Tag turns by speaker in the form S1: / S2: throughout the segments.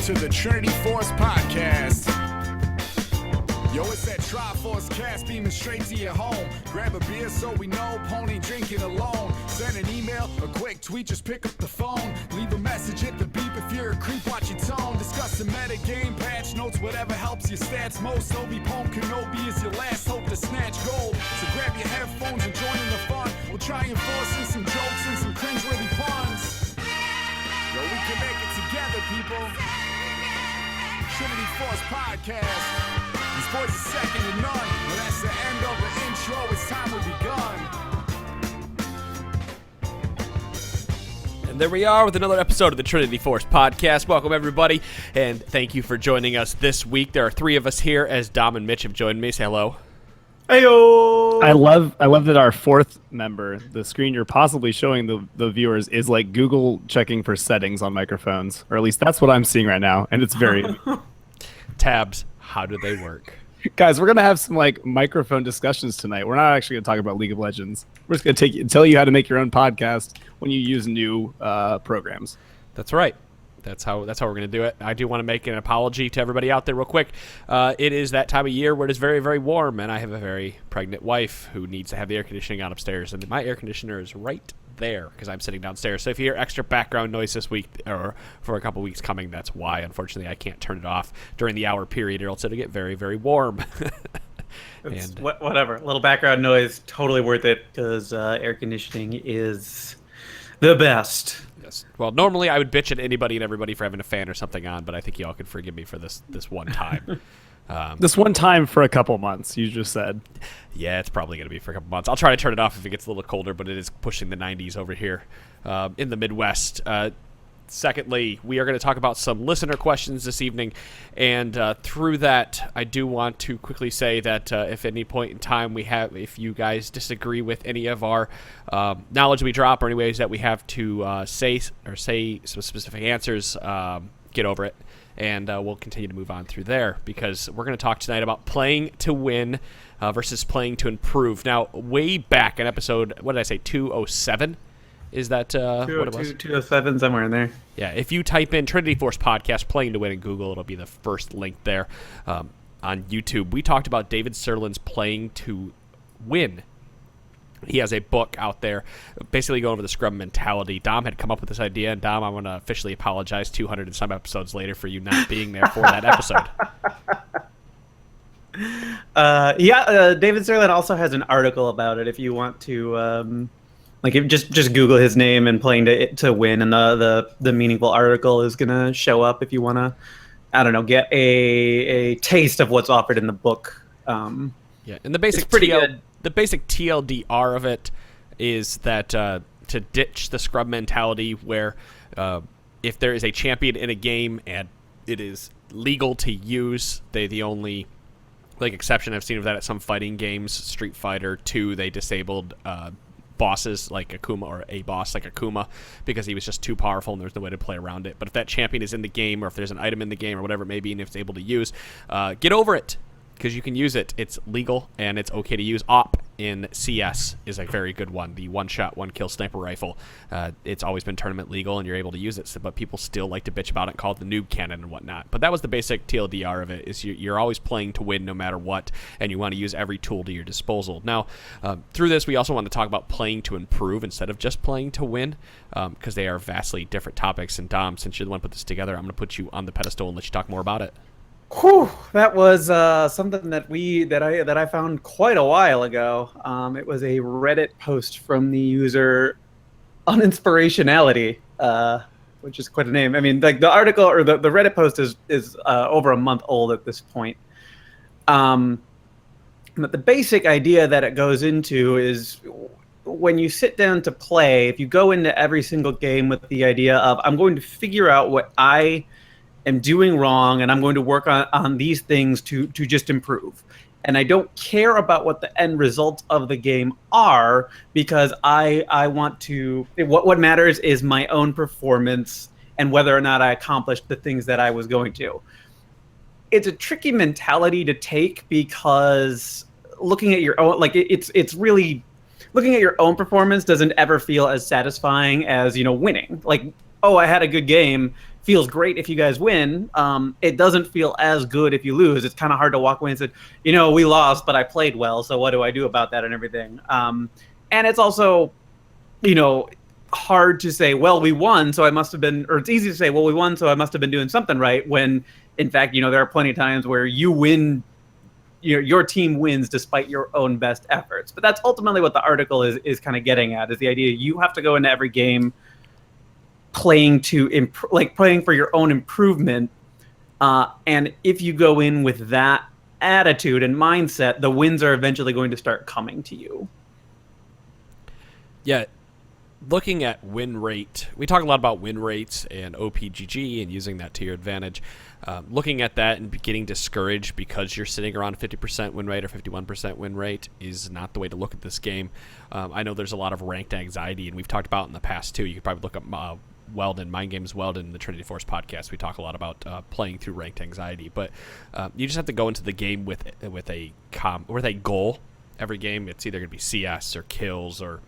S1: to the Trinity Force Podcast. Yo, it's that Triforce cast beaming straight to your home. Grab a beer so we know, pony drinking alone. Send an email, a quick tweet, just pick up the phone. Leave a message at the beep if you're a creep, watch your tone. Discuss the meta game, patch notes, whatever helps your stats most. Obi-Pon Kenobi is your last hope to snatch gold. So grab your headphones and join in the fun. We'll try and force in some jokes and some cringeworthy puns. Yo, we can make it together, people. Trinity Force Podcast. These boys are second to none. Well, that's the end of the intro. It's time we begun.
S2: And there we are with another episode of the Trinity Force Podcast. Welcome, everybody, and thank you for joining us this week. There are three of us here, as Dom and Mitch have joined me. Say hello.
S3: Heyo! I love that our fourth member, the screen you're possibly showing the viewers, is like Google checking for settings on microphones, or at least that's what I'm seeing right now, and it's very
S2: tabs. How do they work?
S3: Guys, we're gonna have some like microphone discussions tonight. We're not actually gonna talk about League of Legends. We're just gonna tell you how to make your own podcast when you use new programs.
S2: That's right. That's how we're going to do it. I do want to make an apology to everybody out there real quick. It is that time of year where it is very, very warm, and I have a very pregnant wife who needs to have the air conditioning on upstairs, and my air conditioner is right there because I'm sitting downstairs. So if you hear extra background noise this week or for a couple weeks coming, that's why. Unfortunately, I can't turn it off during the hour period, or else it'll get very, very warm.
S4: And whatever. A little background noise, totally worth it because air conditioning is the best.
S2: Yes. Well, normally I would bitch at anybody and everybody for having a fan or something on, but I think y'all could forgive me for this one time.
S3: This one time for a couple months, you just said.
S2: Yeah, it's probably going to be for a couple months. I'll try to turn it off if it gets a little colder, but it is pushing the 90s over here in the Midwest. Secondly, we are going to talk about some listener questions this evening, and through that, I do want to quickly say that if at any point in time if you guys disagree with any of our knowledge we drop or any ways that we have to say some specific answers, get over it, and we'll continue to move on through there because we're going to talk tonight about playing to win versus playing to improve. Now, way back in episode, what did I say, 207? Is that what it was?
S4: 207, somewhere in there.
S2: Yeah, if you type in Trinity Force Podcast Playing to Win in Google, it'll be the first link there. On YouTube, we talked about David Sirlin's Playing to Win. He has a book out there basically going over the scrum mentality. Dom had come up with this idea, and Dom, I want to officially apologize 200 and some episodes later for you not being there for that episode.
S4: David Sirlin also has an article about it if you want to... just Google his name and Playing to Win, and the meaningful article is gonna show up if you want to, I don't know, get a taste of what's offered in the book.
S2: And the basic
S4: it's pretty good.
S2: The basic TLDR of it is that to ditch the scrub mentality, where if there is a champion in a game and it is legal to use, the only exception I've seen of that at some fighting games, Street Fighter 2, they disabled bosses like Akuma, or a boss like Akuma, because he was just too powerful and there's no way to play around it. But if that champion is in the game, or if there's an item in the game or whatever it may be, and if it's able to use, get over it, because you can use it. It's legal and it's okay to use. Op in CS is a very good one. The one-shot, one-kill sniper rifle. It's always been tournament legal and you're able to use it, but people still like to bitch about it, call it the noob cannon and whatnot. But that was the basic TLDR of it, is you're always playing to win no matter what, and you want to use every tool to your disposal. Now, through this, we also want to talk about playing to improve instead of just playing to win, because they are vastly different topics. And Dom, since you're the one who put this together, I'm going to put you on the pedestal and let you talk more about it.
S4: Whew, that was something that I found quite a while ago. It was a Reddit post from the user Uninspirationality, which is quite a name. I mean, the article or the Reddit post is over a month old at this point. But the basic idea that it goes into is, when you sit down to play, if you go into every single game with the idea of, I'm going to figure out what I am doing wrong, and I'm going to work on these things to just improve. And I don't care about what the end results of the game are, because I want to... What matters is my own performance and whether or not I accomplished the things that I was going to. It's a tricky mentality to take, because looking at your own... it's really... Looking at your own performance doesn't ever feel as satisfying as, winning. I had a good game feels great if you guys win. It doesn't feel as good if you lose. It's kind of hard to walk away and say, we lost, but I played well, so what do I do about that and everything? And it's also, hard to say, well, we won, so I must have been, or it's easy to say, well, we won, so I must have been doing something right, when in fact, there are plenty of times where you win, your team wins despite your own best efforts. But that's ultimately what the article is kind of getting at, is the idea you have to go into every game playing playing for your own improvement. And if you go in with that attitude and mindset, the wins are eventually going to start coming to you.
S2: Yeah. Looking at win rate, we talk a lot about win rates and OPGG and using that to your advantage. Looking at that and getting discouraged because you're sitting around 50% win rate or 51% win rate is not the way to look at this game. I know there's a lot of ranked anxiety, and we've talked about in the past too. You could probably look up Weldon, Mind Games Weldon, in the Trinity Force podcast. We talk a lot about playing through ranked anxiety, but you just have to go into the game with a goal. Every game, it's either going to be CS or kills or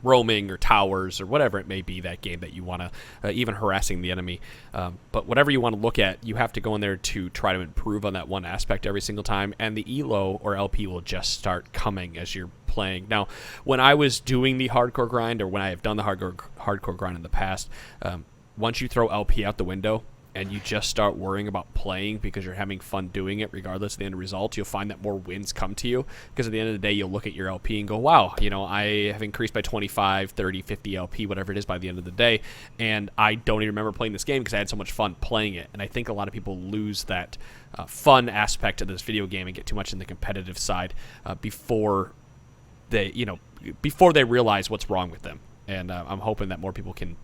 S2: roaming or towers or whatever it may be that game that you want to, even harassing the enemy. But whatever you want to look at, you have to go in there to try to improve on that one aspect every single time, and the ELO or LP will just start coming as you're playing. Now, when I was doing the hardcore grind, or when I have done the hardcore grind in the past, once you throw LP out the window and you just start worrying about playing because you're having fun doing it regardless of the end result, you'll find that more wins come to you, because at the end of the day, you'll look at your LP and go, wow, I have increased by 25, 30, 50 LP, whatever it is, by the end of the day, and I don't even remember playing this game because I had so much fun playing it. And I think a lot of people lose that fun aspect of this video game and get too much in the competitive side before they realize what's wrong with them. And I'm hoping that more people can.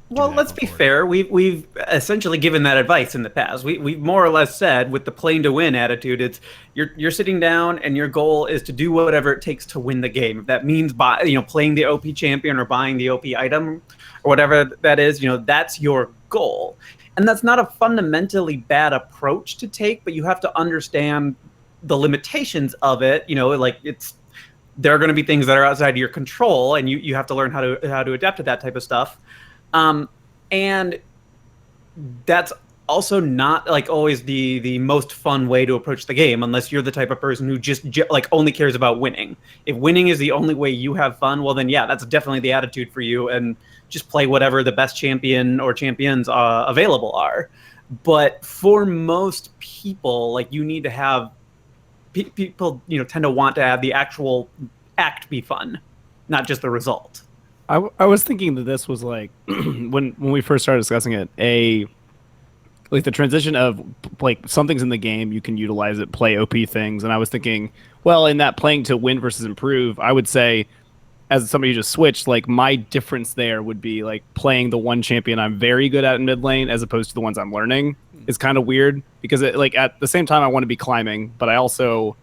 S4: Well, let's be fair. We've essentially given that advice in the past. We've more or less said, with the playing to win attitude, it's you're sitting down and your goal is to do whatever it takes to win the game. If that means playing the OP champion or buying the OP item or whatever that is, that's your goal. And that's not a fundamentally bad approach to take, but you have to understand the limitations of it. There are going to be things that are outside of your control, and you have to learn how to adapt to that type of stuff. And that's also not always the most fun way to approach the game, unless you're the type of person who just only cares about winning. If winning is the only way you have fun, well then, yeah, that's definitely the attitude for you, and just play whatever the best champion or champions available are. But for most people, you need to have people, tend to want to have the actual act be fun, not just the result.
S3: I was thinking that this was when we first started discussing it, the transition of something's in the game, you can utilize it, play OP things, and I was thinking, well, in that playing to win versus improve, I would say, as somebody who just switched, my difference there would be playing the one champion I'm very good at in mid lane as opposed to the ones I'm learning is kind of weird, because at the same time I want to be climbing, but I also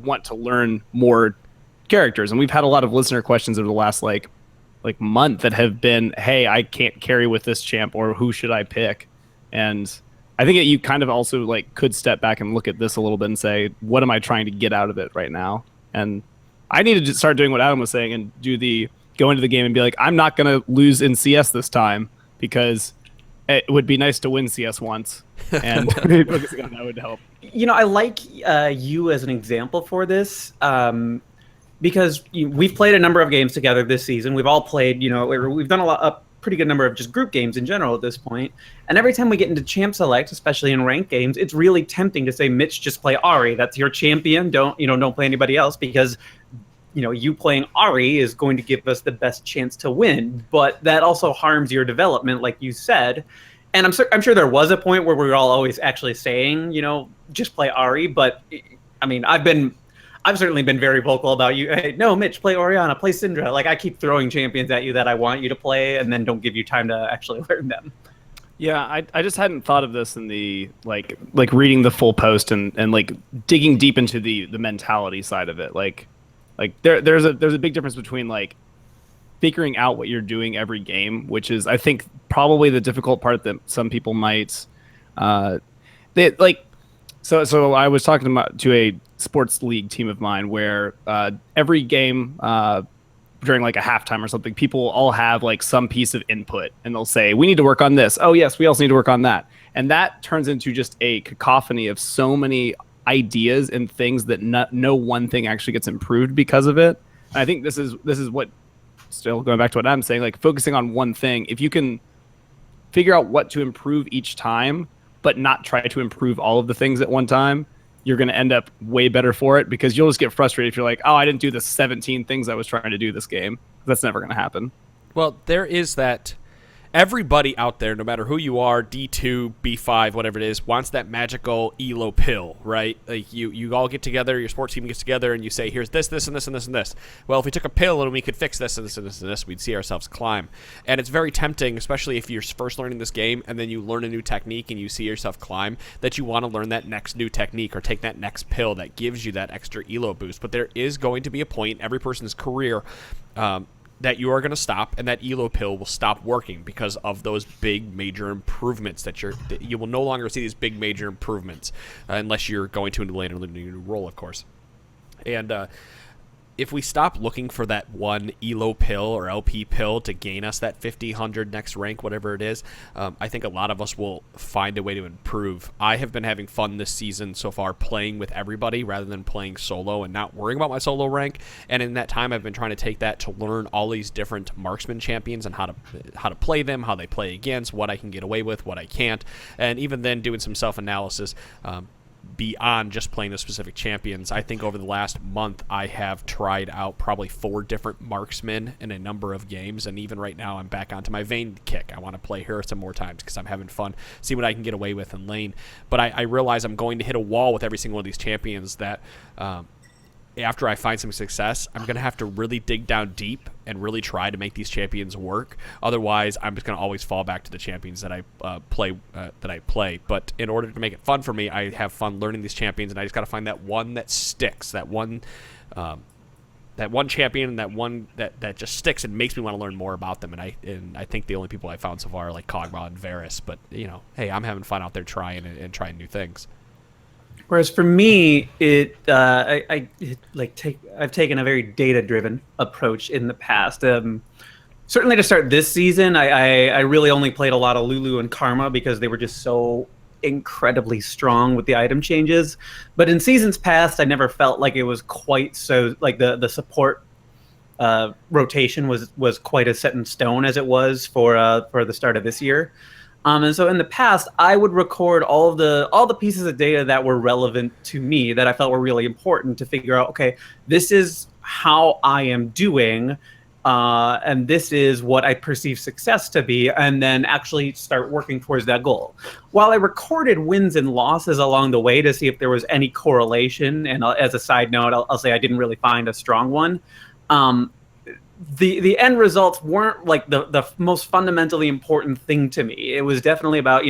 S3: want to learn more characters. And we've had a lot of listener questions over the last month that have been, hey, I can't carry with this champ, or who should I pick? And I think that you kind of also could step back and look at this a little bit and say, what am I trying to get out of it right now? And I needed to start doing what Adam was saying and go into the game and be like, I'm not going to lose in CS this time, because it would be nice to win CS once. And focusing on that would help.
S4: I like you as an example for this. Because we've played a number of games together this season. We've all played, we've done a pretty good number of just group games in general at this point. And every time we get into champ select, especially in ranked games, it's really tempting to say, Mitch, just play Ahri. That's your champion. Don't play anybody else, because, you playing Ahri is going to give us the best chance to win. But that also harms your development, like you said. And I'm sure there was a point where we were all always actually saying, just play Ahri. But I mean, I've certainly been very vocal about you. Hey, no, Mitch, play Orianna, play Syndra. I keep throwing champions at you that I want you to play, and then don't give you time to actually learn them.
S3: Yeah, I just hadn't thought of this in the reading the full post and digging deep into the mentality side of it. There's a big difference between figuring out what you're doing every game, which is, I think, probably the difficult part that some people might So I was talking to a sports league team of mine where every game during like a halftime or something, people all have like some piece of input and they'll say, we need to work on this. Oh yes, we also need to work on that. And that turns into just a cacophony of so many ideas and things that no one thing actually gets improved because of it. And I think this is what, still going back to what I'm saying, like focusing on one thing, if you can figure out what to improve each time, but not try to improve all of the things at one time, you're going to end up way better for it, because you'll just get frustrated if you're like, oh, I didn't do the 17 things I was trying to do this game. That's never going to happen.
S2: Well, there is that. Everybody out there, no matter who you are, D2, B5, whatever it is, wants that magical ELO pill, right? Like you all get together, your sports team gets together, and you say, here's this, this, and this, and this, and this. Well, if we took a pill and we could fix this and this and this and this, we'd see ourselves climb. And it's very tempting, especially if you're first learning this game and then you learn a new technique and you see yourself climb, that you want to learn that next new technique or take that next pill that gives you that extra ELO boost. But there is going to be a point in every person's career that you are going to stop, and that ELO pill will stop working because of those big major improvements that you will no longer see these big major improvements unless you're going to land a new role, of course. And if we stop looking for that one ELO pill or LP pill to gain us that 50, 100 next rank, whatever it is, I think a lot of us will find a way to improve. I have been having fun this season so far playing with everybody rather than playing solo and not worrying about my solo rank. And in that time, I've been trying to take that to learn all these different marksman champions and how to play them, how they play against, what I can get away with, what I can't, and even then doing some self-analysis beyond just playing the specific champions. I think over the last month I have tried out probably 4 different marksmen in a number of games, and even right now I'm back onto my Vayne kick. I want to play her some more times because I'm having fun, see what I can get away with in lane. But I realize I'm going to hit a wall with every single one of these champions that after I find some success, I'm going to have to really dig down deep and really try to make these champions work. Otherwise, I'm just going to always fall back to the champions that I play. But in order to make it fun for me, I have fun learning these champions, and I just got to find that one that sticks, that one champion, and that one that just sticks and makes me want to learn more about them. And I think the only people I found so far are like Kog'Maw and Varus. But hey, I'm having fun out there trying and trying new things.
S4: Whereas for me, I've taken a very data-driven approach in the past. Certainly to start this season, I really only played a lot of Lulu and Karma because they were just so incredibly strong with the item changes. But in seasons past, I never felt like it was quite so, like the support rotation was quite as set in stone as it was for the start of this year. And so in the past, I would record all the pieces of data that were relevant to me, that I felt were really important, to figure out, okay, this is how I am doing, and this is what I perceive success to be, and then actually start working towards that goal. While I recorded wins and losses along the way to see if there was any correlation, and as a side note, I'll say I didn't really find a strong one. The end results weren't like the most fundamentally important thing to me. It was definitely about,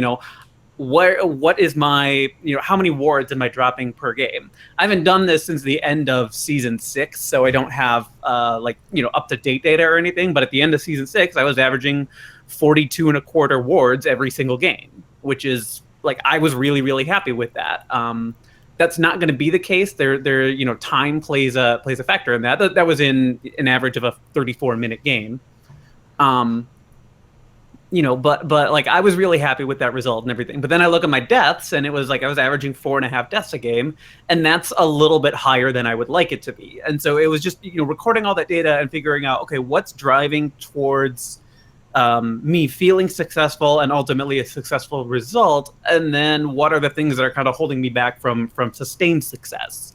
S4: what is my, how many wards am I dropping per game? I haven't done this since the end of season 6, so I don't have up to date data or anything. But at the end of season 6, I was averaging 42 and a quarter wards every single game, which is like, I was really, really happy with that. That's not going to be the case. Time plays a factor in that. That was in an average of a 34-minute game. But like, I was really happy with that result and everything. But then I look at my deaths, and it was like I was averaging 4.5 deaths a game, and that's a little bit higher than I would like it to be. And so it was just recording all that data and figuring out, okay, what's driving towards me feeling successful and ultimately a successful result, and then what are the things that are kind of holding me back from sustained success.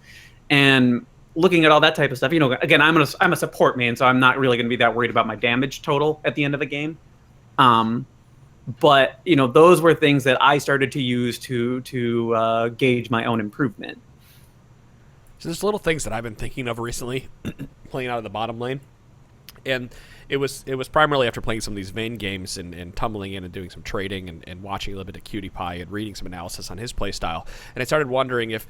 S4: And looking at all that type of stuff, again, I'm a support main, so I'm not really going to be that worried about my damage total at the end of the game. But those were things that I started to use to gauge my own improvement.
S2: So there's little things that I've been thinking of recently, playing out of the bottom lane. And it was primarily after playing some of these Vayne games and tumbling in and doing some trading and watching a little bit of Cutie Pie and reading some analysis on his play style. And I started wondering if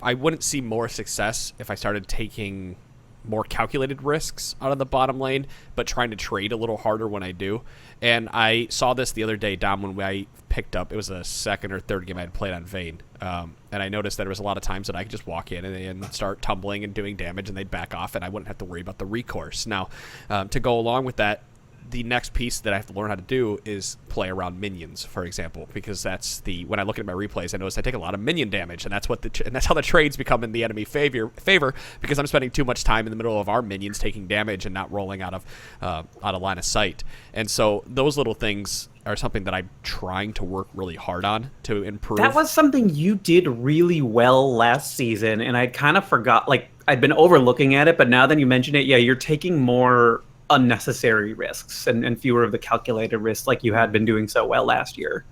S2: I wouldn't see more success if I started taking more calculated risks out of the bottom lane, but trying to trade a little harder when I do. And I saw this the other day, Dom, when I picked up, it was a second or third game I had played on Vayne. And and I noticed that there was a lot of times that I could just walk in and start tumbling and doing damage, and they'd back off, and I wouldn't have to worry about the recourse. Now, to go along with that, the next piece that I have to learn how to do is play around minions, for example, because that's when I look at my replays, I notice I take a lot of minion damage, and that's how the trades become in the enemy favor because I'm spending too much time in the middle of our minions taking damage and not rolling out of line of sight. And so those little things are something that I'm trying to work really hard on to improve.
S4: That was something you did really well last season, and I kind of forgot. Like, I'd been overlooking at it, but now that you mention it, yeah, you're taking more unnecessary risks and fewer of the calculated risks, like you had been doing so well last year.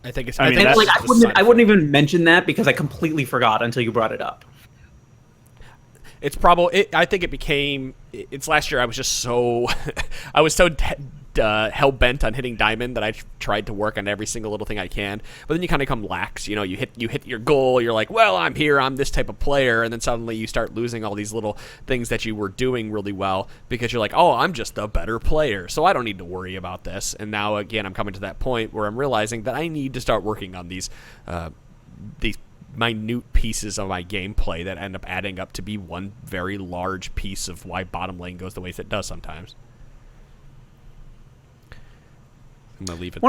S2: I think it's.
S3: I mean,
S4: I wouldn't even mention that because I completely forgot until you brought it up.
S2: It's probably. I think it became. It's last year. I was just so. I was so hell bent on hitting diamond that I tried to work on every single little thing I can. But then you kind of come lax. You know, you hit your goal. You're like, well, I'm here. I'm this type of player. And then suddenly you start losing all these little things that you were doing really well because you're like, oh, I'm just a better player, so I don't need to worry about this. And now again, I'm coming to that point where I'm realizing that I need to start working on these minute pieces of my gameplay that end up adding up to be one very large piece of why bottom lane goes the ways it does sometimes. I'm gonna leave it.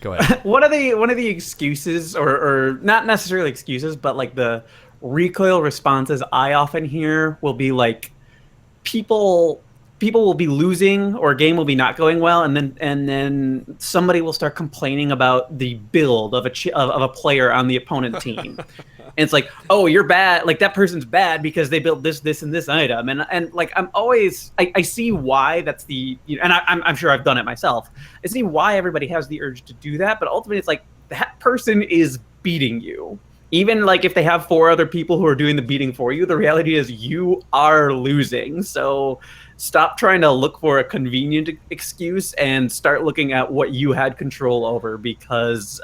S2: Go ahead.
S4: One of the excuses, or not necessarily excuses, but like the recoil responses I often hear will be like, people will be losing or a game will be not going well, and then somebody will start complaining about the build of a player on the opponent team. And it's like, oh, you're bad. Like, that person's bad because they built this, and this item. And like, I see why that's and I'm sure I've done it myself. I see why everybody has the urge to do that. But ultimately, it's like, that person is beating you. Even like if they have 4 other people who are doing the beating for you, the reality is you are losing. So stop trying to look for a convenient excuse and start looking at what you had control over, because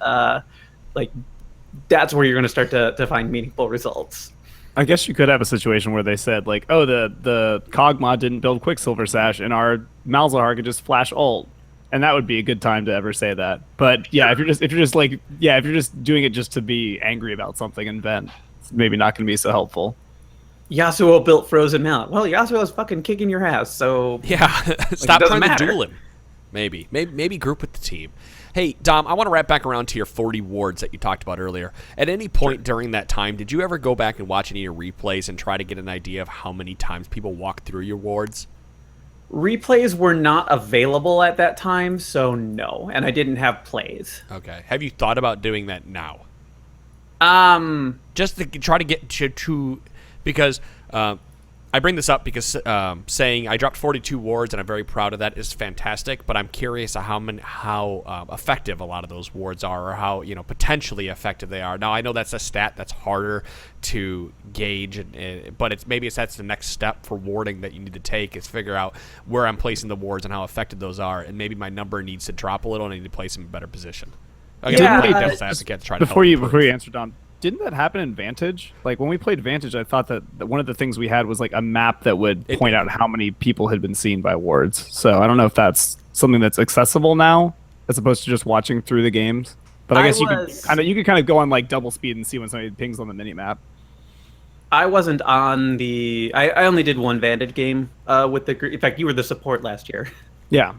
S4: like, that's where you're going to start to find meaningful results.
S3: I guess you could have a situation where they said like, oh, the Cog mod didn't build Quicksilver Sash, and our Malzahar could just flash ult, and that would be a good time to ever say that. But yeah, if you're just doing it just to be angry about something and vent, it's maybe not going to be so helpful.
S4: Yasuo built Frozen Mallet. Well, Yasuo is fucking kicking your ass, so
S2: yeah, stop trying to duel him. Maybe group with the team. Hey, Dom, I want to wrap back around to your 40 wards that you talked about earlier. At any point during that time, did you ever go back and watch any of your replays and try to get an idea of how many times people walk through your wards?
S4: Replays were not available at that time, so no. And I didn't have plays.
S2: Okay. Have you thought about doing that now? Just to try to get to because I bring this up because saying I dropped 42 wards and I'm very proud of that is fantastic, but I'm curious how effective a lot of those wards are, or how potentially effective they are. Now I know that's a stat that's harder to gauge, but that's the next step for warding that you need to take, is figure out where I'm placing the wards and how effective those are, and maybe my number needs to drop a little and I need to place them in a better position. Okay,
S3: before you answer, Don, didn't that happen in Vantage? Like, when we played Vantage, I thought that one of the things we had was like a map that would point out how many people had been seen by wards. So I don't know if that's something that's accessible now, as opposed to just watching through the games. But I guess you could kind of go on like double speed and see when somebody pings on the mini map.
S4: I wasn't on the. I only did one Vantage game with the. In fact, you were the support last year.
S3: Yeah.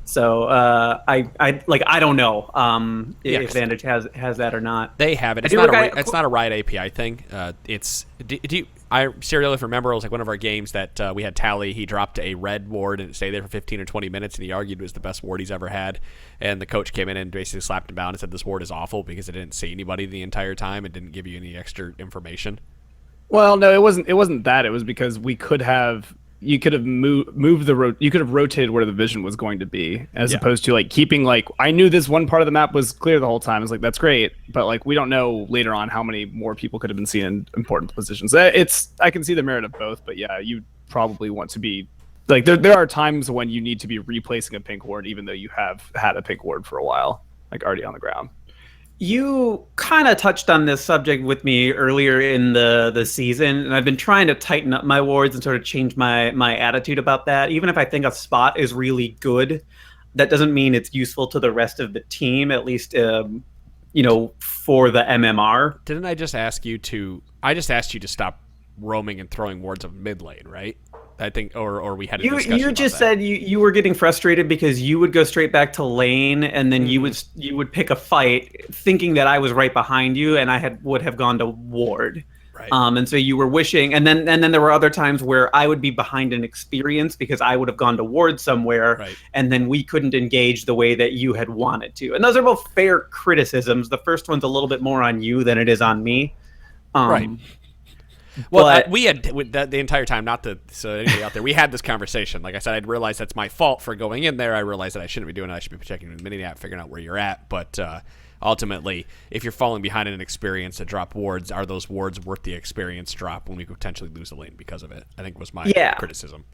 S4: So I don't know if Vantage has that or not.
S2: They have it. It's not a Riot API thing. I serially remember it was like one of our games that we had Tally. He dropped a red ward and it stayed there for 15 or 20 minutes, and he argued it was the best ward he's ever had. And the coach came in and basically slapped him down and said this ward is awful because it didn't see anybody the entire time and didn't give you any extra information.
S3: Well, no, it wasn't that. It was because we could have. You could have you could have rotated where the vision was going to be, as opposed to like keeping like, I knew this one part of the map was clear the whole time. It's like, that's great, but like, we don't know later on how many more people could have been seen in important positions. I can see the merit of both, but yeah, you probably want to be like, there are times when you need to be replacing a pink ward, even though you have had a pink ward for a while, like already on the ground.
S4: You kind of touched on this subject with me earlier in the season, and I've been trying to tighten up my wards and sort of change my attitude about that. Even if I think a spot is really good, that doesn't mean it's useful to the rest of the team. At least, for the MMR.
S2: Didn't I just ask you to? I just asked you to stop roaming and throwing wards of mid lane, right? I think, or we had a discussion.
S4: You just
S2: about
S4: said you were getting frustrated because you would go straight back to lane, and then you would pick a fight, thinking that I was right behind you, and I would have gone to ward.
S2: Right.
S4: And so you were wishing, and then there were other times where I would be behind an experience because I would have gone to ward somewhere,
S2: Right.
S4: and then we couldn't engage the way that you had wanted to. And those are both fair criticisms. The first one's a little bit more on you than it is on me.
S2: Right. Well,
S4: but
S2: we had the entire time, so anybody out there, we had this conversation. Like I said, I'd realized that's my fault for going in there. I realized that I shouldn't be doing it. I should be checking the mini app, figuring out where you're at. But ultimately, if you're falling behind in an experience to drop wards, are those wards worth the experience drop when we could potentially lose the lane because of it? I think was my criticism.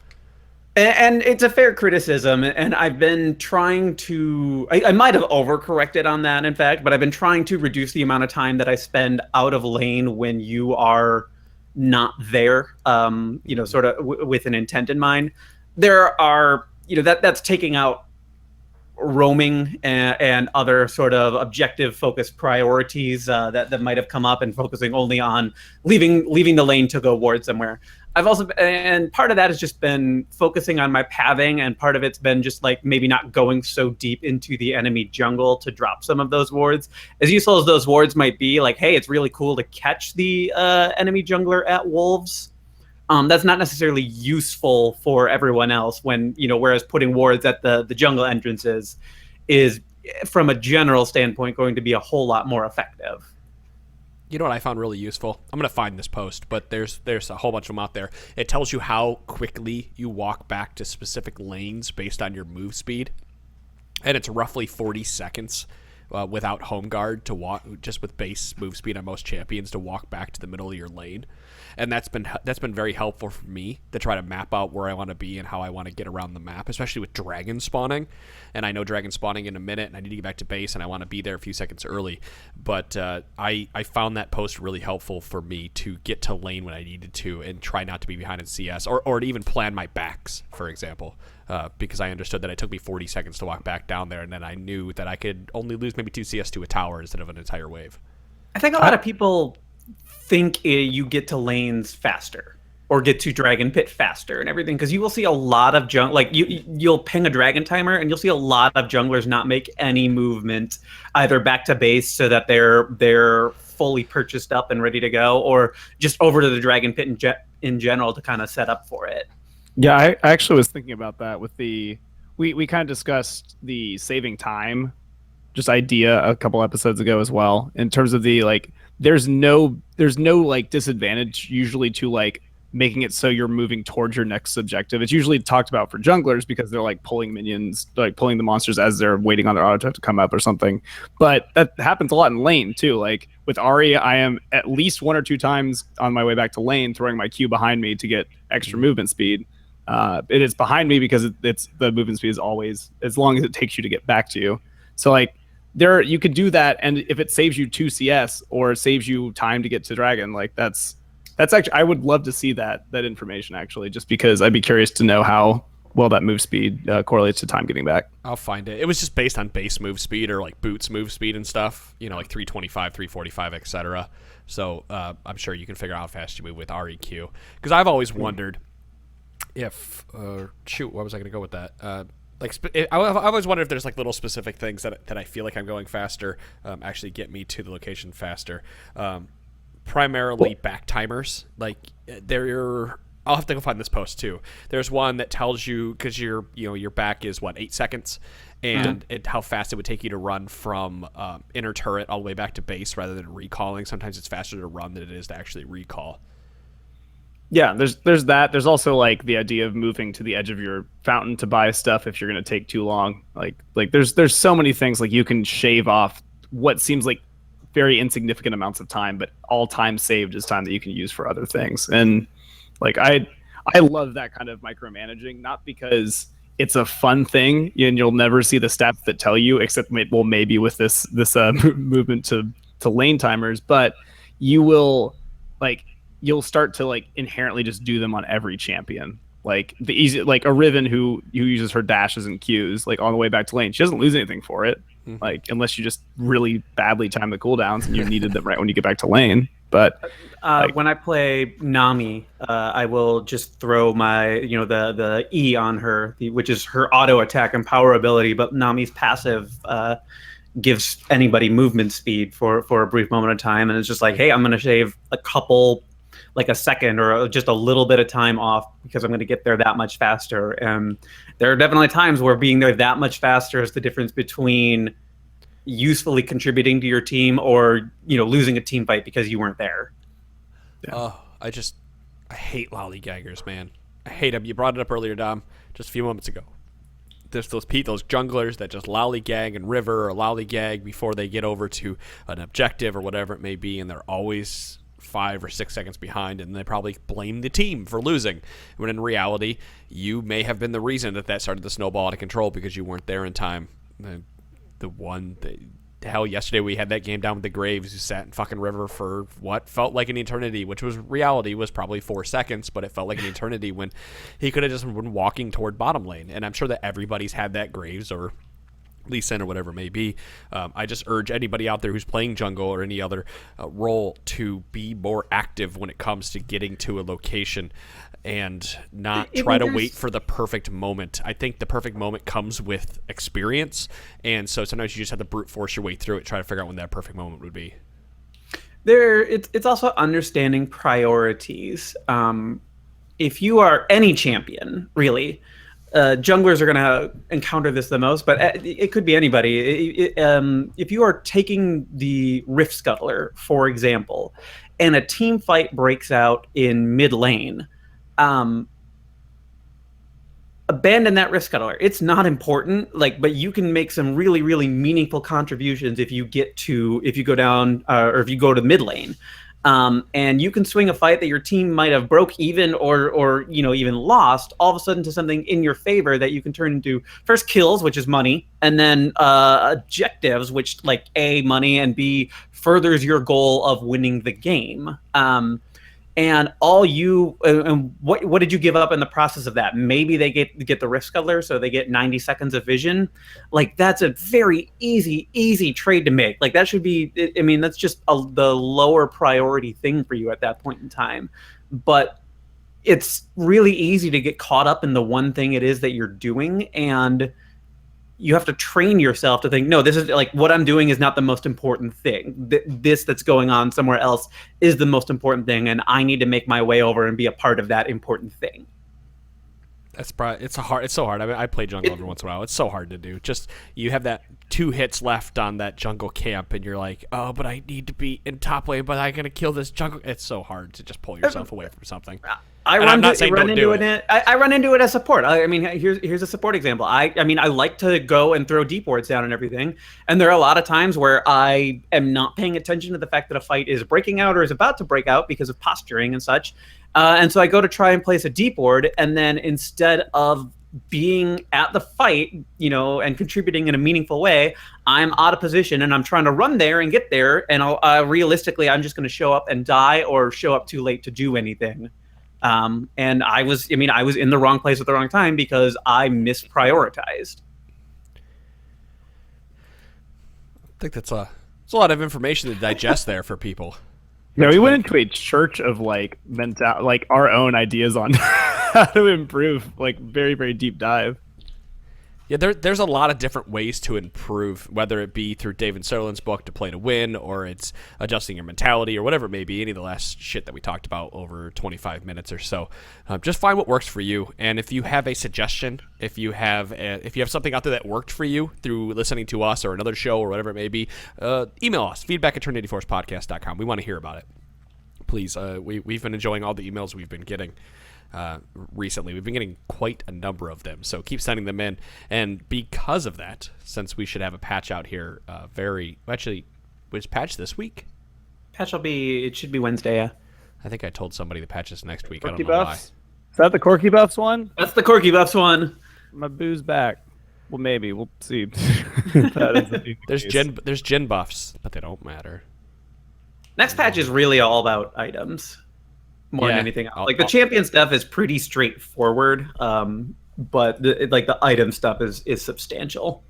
S4: And it's a fair criticism, and I've been trying to... I might have overcorrected on that, in fact, but I've been trying to reduce the amount of time that I spend out of lane when you are not there, sort of with an intent in mind. There are, that's taking out roaming and other sort of objective focused priorities that might have come up, and focusing only on leaving the lane to go ward somewhere. I've also, and part of that has just been focusing on my pathing, and part of it's been just like maybe not going so deep into the enemy jungle to drop some of those wards. As useful as those wards might be, like, hey, it's really cool to catch the enemy jungler at wolves. That's not necessarily useful for everyone else when, whereas putting wards at the jungle entrances is, from a general standpoint, going to be a whole lot more effective.
S2: You know what I found really useful? I'm going to find this post, but there's a whole bunch of them out there. It tells you how quickly you walk back to specific lanes based on your move speed. And it's roughly 40 seconds without home guard to walk, just with base move speed on most champions, to walk back to the middle of your lane. And that's been very helpful for me to try to map out where I want to be and how I want to get around the map, especially with dragon spawning. And I know dragon spawning in a minute, and I need to get back to base, and I want to be there a few seconds early. But I found that post really helpful for me to get to lane when I needed to and try not to be behind in CS, or to even plan my backs, for example, because I understood that it took me 40 seconds to walk back down there, and then I knew that I could only lose maybe 2 CS to a tower instead of an entire wave.
S4: I think a lot of people think you get to lanes faster or get to dragon pit faster and everything, because you will see a lot of you'll ping a dragon timer and you'll see a lot of junglers not make any movement either back to base so that they're fully purchased up and ready to go, or just over to the dragon pit in general to kind of set up for it.
S3: Yeah, I actually was thinking about that with we kind of discussed the saving time just idea a couple episodes ago as well, in terms of the there's no disadvantage usually to making it so you're moving towards your next objective. It's usually talked about for junglers because they're pulling minions, pulling the monsters as they're waiting on their auto to come up or something. But that happens a lot in lane too. Like with Ahri, I am at least 1 or 2 times on my way back to lane throwing my Q behind me to get extra movement speed. It is behind me because it's the movement speed is always as long as it takes you to get back to you. So there you could do that, and if it saves you 2 CS or saves you time to get to dragon, that's actually, I would love to see that information actually, just because I'd be curious to know how well that move speed correlates to time getting back.
S2: I'll find it. It was just based on base move speed or boots move speed and stuff, 325, 345, etc. So I'm sure you can figure out how fast you move with REQ, because I've always wondered if what was I going to go with that? I always wonder if there's little specific things that I feel like I'm going faster actually get me to the location faster. Primarily back timers. I'll have to go find this post too. There's one that tells you, because your back is 8 seconds, and how fast it would take you to run from inner turret all the way back to base rather than recalling. Sometimes it's faster to run than it is to actually recall.
S3: Yeah, there's that. There's also the idea of moving to the edge of your fountain to buy stuff if you're going to take too long. There's so many things you can shave off what seems like very insignificant amounts of time, but all time saved is time that you can use for other things. And I love that kind of micromanaging, not because it's a fun thing and you'll never see the stats that tell you, except maybe with this movement to lane timers, but you will you'll start to inherently just do them on every champion. Like the easy, like a Riven who uses her dashes and Qs like on the way back to lane, she doesn't lose anything for it. Like unless you just really badly time the cooldowns and you needed them right when you get back to lane. But
S4: when I play Nami, I will just throw my the E on her, which is her auto attack and power ability. But Nami's passive gives anybody movement speed for a brief moment of time, and it's just like, hey, I'm going to shave a couple, like a second or just a little bit of time off because I'm going to get there that much faster. And there are definitely times where being there that much faster is the difference between usefully contributing to your team or losing a team fight because you weren't there.
S2: Oh, I hate lollygaggers, man. I hate them. You brought it up earlier, Dom, just a few moments ago. There's those junglers that just lollygag and river or lollygag before they get over to an objective or whatever it may be, and they're always 5 or 6 seconds behind, and they probably blame the team for losing. When in reality, you may have been the reason that started to snowball out of control because you weren't there in time. Hell, yesterday we had that game down with the Graves who sat in fucking river for what felt like an eternity, which was reality was probably 4 seconds, but it felt like an eternity when he could have just been walking toward bottom lane. And I'm sure that everybody's had that, Graves or Lee Sin or whatever it may be. I just urge anybody out there who's playing jungle or any other role to be more active when it comes to getting to a location and not try to wait for the perfect moment. I think the perfect moment comes with experience, and so sometimes you just have to brute force your way through it, try to figure out when that perfect moment would be.
S4: It's also understanding priorities. If you are any champion, really, junglers are going to encounter this the most, but it could be anybody. If you are taking the Rift Scuttler, for example, and a team fight breaks out in mid lane, abandon that Rift Scuttler. It's not important, but you can make some really, really meaningful contributions if you go down or if you go to mid lane. And you can swing a fight that your team might have broke even or even lost all of a sudden to something in your favor that you can turn into first kills, which is money, and then objectives, which A, money, and B, furthers your goal of winning the game. And what did you give up in the process of that? Maybe they get the Rift Scuttler, so they get 90 seconds of vision. That's a very easy trade to make. That should be, that's just the lower priority thing for you at that point in time. But it's really easy to get caught up in the one thing it is that you're doing, and you have to train yourself to think, no, this is what I'm doing is not the most important thing. This that's going on somewhere else is the most important thing, and I need to make my way over and be a part of that important thing.
S2: It's so hard. I mean, I play jungle every once in a while. It's so hard to do. Just you have that 2 hits left on that jungle camp, and you're like, oh, but I need to be in top lane, but I gotta kill this jungle. It's so hard to just pull yourself away from something.
S4: I run into it as support. Here's a support example. I like to go and throw deep wards down and everything. And there are a lot of times where I am not paying attention to the fact that a fight is breaking out or is about to break out because of posturing and such. And so I go to try and place a deep ward, and then instead of being at the fight, and contributing in a meaningful way, I'm out of position and I'm trying to run there and get there. And realistically, I'm just going to show up and die or show up too late to do anything. And I was in the wrong place at the wrong time because I misprioritized.
S2: I think that's a lot of information to digest there for people.
S3: Yeah, we went into a church of our own ideas on how to improve, very, very deep dive.
S2: Yeah, there's a lot of different ways to improve, whether it be through David Sutherland's book, To Play to Win, or it's adjusting your mentality, or whatever it may be, any of the last shit that we talked about over 25 minutes or so. Just find what works for you, and if you have a suggestion, if you have something out there that worked for you through listening to us or another show or whatever it may be, email us, feedback@trinityforcepodcast.com. We want to hear about it. Please, we've been enjoying all the emails we've been getting. Recently. We've been getting quite a number of them, so keep sending them in. And because of that, since we should have a patch out here which patch this week?
S4: It should be Wednesday, yeah.
S2: I think I told somebody the patch is next week.
S3: Corky
S2: I don't know
S3: Buffs? Is that the Corky Buffs one?
S4: That's the Corky Buffs one.
S3: My boo's back. Well, maybe. We'll see.
S2: There's Jin buffs, but they don't matter.
S4: Next patch is really all about items. more than
S2: Yeah.
S4: anything else. Like the champion stuff is pretty straightforward, but the item stuff is substantial.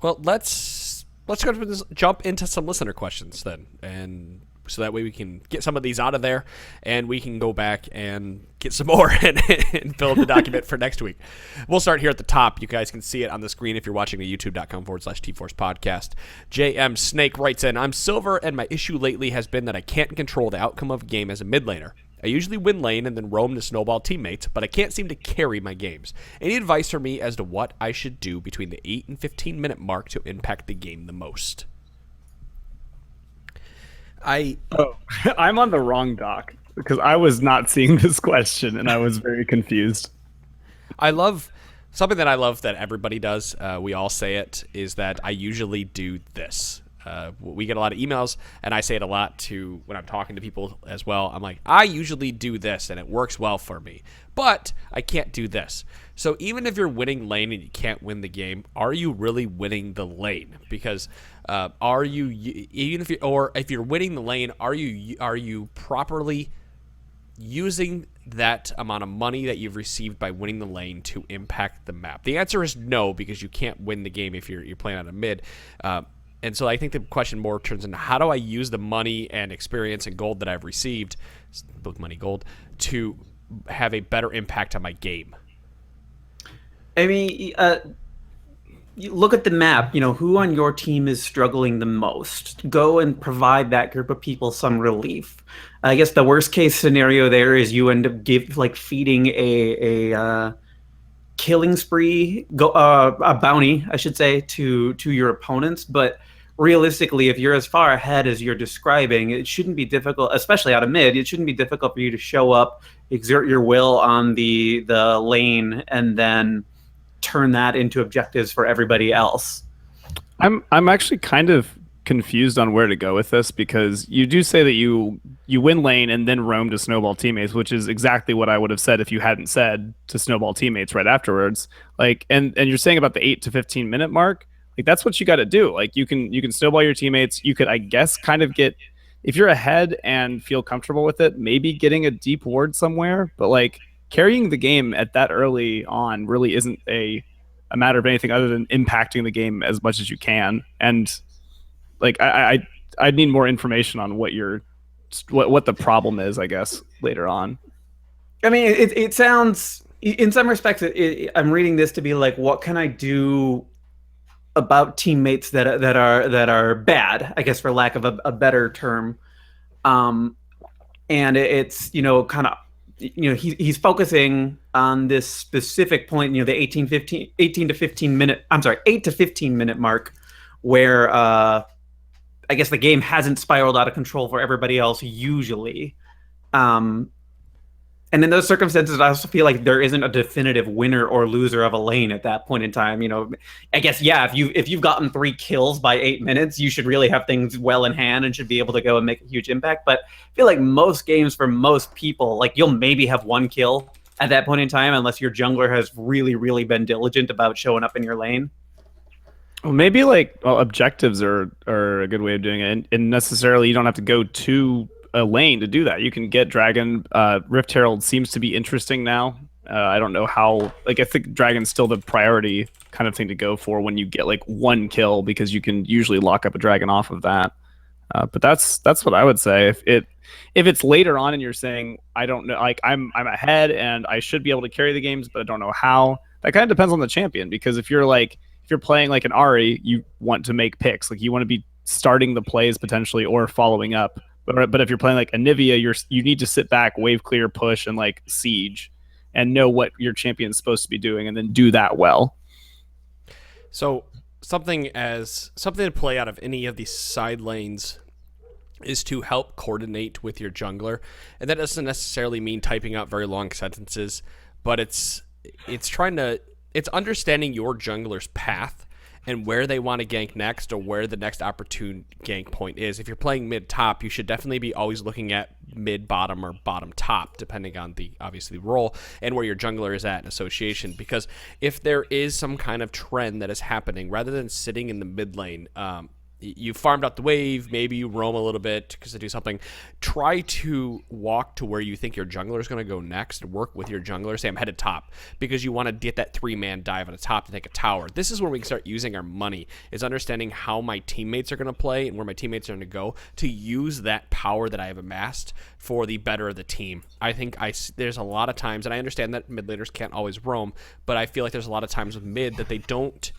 S2: Well, let's jump into some listener questions then, and so that way we can get some of these out of there, and we can go back and get some more and fill up the document for next week. We'll start here at the top. You guys can see it on the screen if you're watching the youtube.com/TForce podcast. JM Snake writes in, I'm silver, and my issue lately has been that I can't control the outcome of a game as a mid laner. I usually win lane and then roam to snowball teammates, but I can't seem to carry my games. Any advice for me as to what I should do between the 8 and 15 minute mark to impact the game the most?
S3: I'm on the wrong doc because I was not seeing this question and I was very confused.
S2: Something that I love that everybody does, we all say it, is that I usually do this. We get a lot of emails, and I say it a lot when I'm talking to people as well. I'm like, I usually do this, and it works well for me, but I can't do this. So even if you're winning lane and you can't win the game, are you really winning the lane? Because if you're winning the lane, are you properly using that amount of money that you've received by winning the lane to impact the map? The answer is no, because you can't win the game if you're playing on a mid. And so I think the question more turns into, how do I use the money and experience and gold that I've received, both money, gold, to have a better impact on my game?
S4: I mean, you look at the map, who on your team is struggling the most. Go and provide that group of people some relief. I guess the worst case scenario there is you end up feeding a killing spree, a bounty, I should say, to your opponents. But realistically, if you're as far ahead as you're describing, it shouldn't be difficult, especially out of mid. It shouldn't be difficult for you to show up, exert your will on the lane, and then turn that into objectives for everybody else.
S3: I'm actually kind of confused on where to go with this, because you do say that you win lane and then roam to snowball teammates, which is exactly what I would have said if you hadn't said to snowball teammates right afterwards. And you're saying about the 8 to 15 minute mark, that's what you got to do. You can snowball your teammates. You could, I guess, kind of get, if you're ahead and feel comfortable with it, maybe getting a deep ward somewhere, but carrying the game at that early on really isn't a matter of anything other than impacting the game as much as you can. And I need more information on what the problem is, I guess, later on.
S4: I mean, it sounds, in some respects, I'm reading this to be like, what can I do about teammates that are bad, I guess, for lack of a better term. And it's kind of, he's focusing on this specific point, the 8 to 15 minute mark, where I guess the game hasn't spiraled out of control for everybody else usually. And in those circumstances, I also feel like there isn't a definitive winner or loser of a lane at that point in time. I guess, yeah, if you've gotten 3 kills by 8 minutes, you should really have things well in hand and should be able to go and make a huge impact. But I feel like most games, for most people, you'll maybe have 1 kill at that point in time, unless your jungler has really, really been diligent about showing up in your lane.
S3: Well, maybe objectives are a good way of doing it, and necessarily you don't have to go to a lane to do that. You can get Dragon. Rift Herald seems to be interesting now. I don't know how. I think Dragon's still the priority kind of thing to go for when you get 1 kill, because you can usually lock up a Dragon off of that. But that's what I would say. If it's later on and you're saying, I don't know, I'm ahead and I should be able to carry the games, but I don't know how. That kind of depends on the champion, because if you're playing an Ahri, you want to make picks. You want to be starting the plays potentially or following up. But if you're playing Anivia, you need to sit back, wave clear, push, and siege, and know what your champion's supposed to be doing, and then do that well.
S2: So something to play out of any of these side lanes is to help coordinate with your jungler, and that doesn't necessarily mean typing out very long sentences, but it's understanding your jungler's path and where they want to gank next, or where the next opportune gank point is. If you're playing mid-top, you should definitely be always looking at mid-bottom or bottom-top, depending on the, obviously, role and where your jungler is at in association. Because if there is some kind of trend that is happening, rather than sitting in the mid lane, you farmed out the wave, maybe you roam a little bit because to do something. Try to walk to where you think your jungler is going to go next and work with your jungler. Say, I'm headed top, because you want to get that 3-man dive at the top to take a tower. This is where we can start using our money, is understanding how my teammates are going to play and where my teammates are going to go to use that power that I have amassed for the better of the team. I think there's a lot of times, and I understand that mid laners can't always roam, but I feel like there's a lot of times with mid that they don't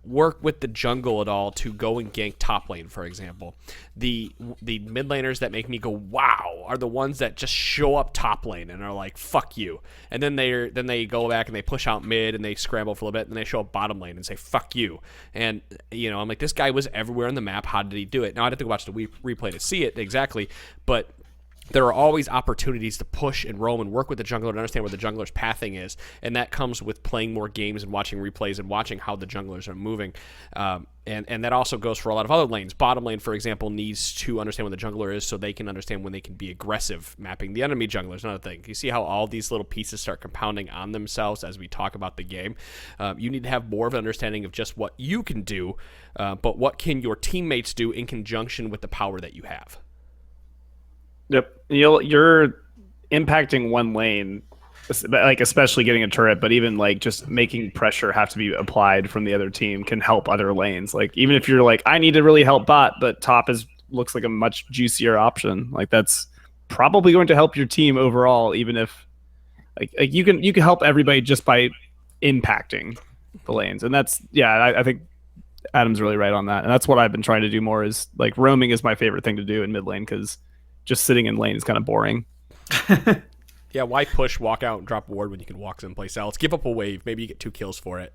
S2: work with the jungle at all to go and gank top lane, for example. The mid laners that make me go wow are the ones that just show up top lane and are like, fuck you, and then they go back and they push out mid and they scramble for a little bit and they show up bottom lane and say fuck you. And I'm like, this guy was everywhere on the map, how did he do it? Now I'd have to watch the replay to see it exactly, but there are always opportunities to push and roam and work with the jungler to understand where the jungler's pathing is, and that comes with playing more games and watching replays and watching how the junglers are moving. And that also goes for a lot of other lanes. Bottom lane, for example, needs to understand where the jungler is so they can understand when they can be aggressive. Mapping the enemy jungler is another thing. You see how all these little pieces start compounding on themselves as we talk about the game. You need to have more of an understanding of just what you can do, but what can your teammates do in conjunction with the power that you have.
S3: Yep, you're impacting one lane, like especially getting a turret, but even like just making pressure have to be applied from the other team can help other lanes. Like even if you're like, I need to really help bot, but top looks like a much juicier option. Like that's probably going to help your team overall, even if like you can help everybody just by impacting the lanes. And that's I think Adam's really right on that. And that's what I've been trying to do more, is like roaming is my favorite thing to do in mid lane, because just sitting in lane is kind of boring.
S2: Yeah, why push, walk out, and drop ward when you can walk someplace else? Give up a wave. Maybe you get 2 kills for it.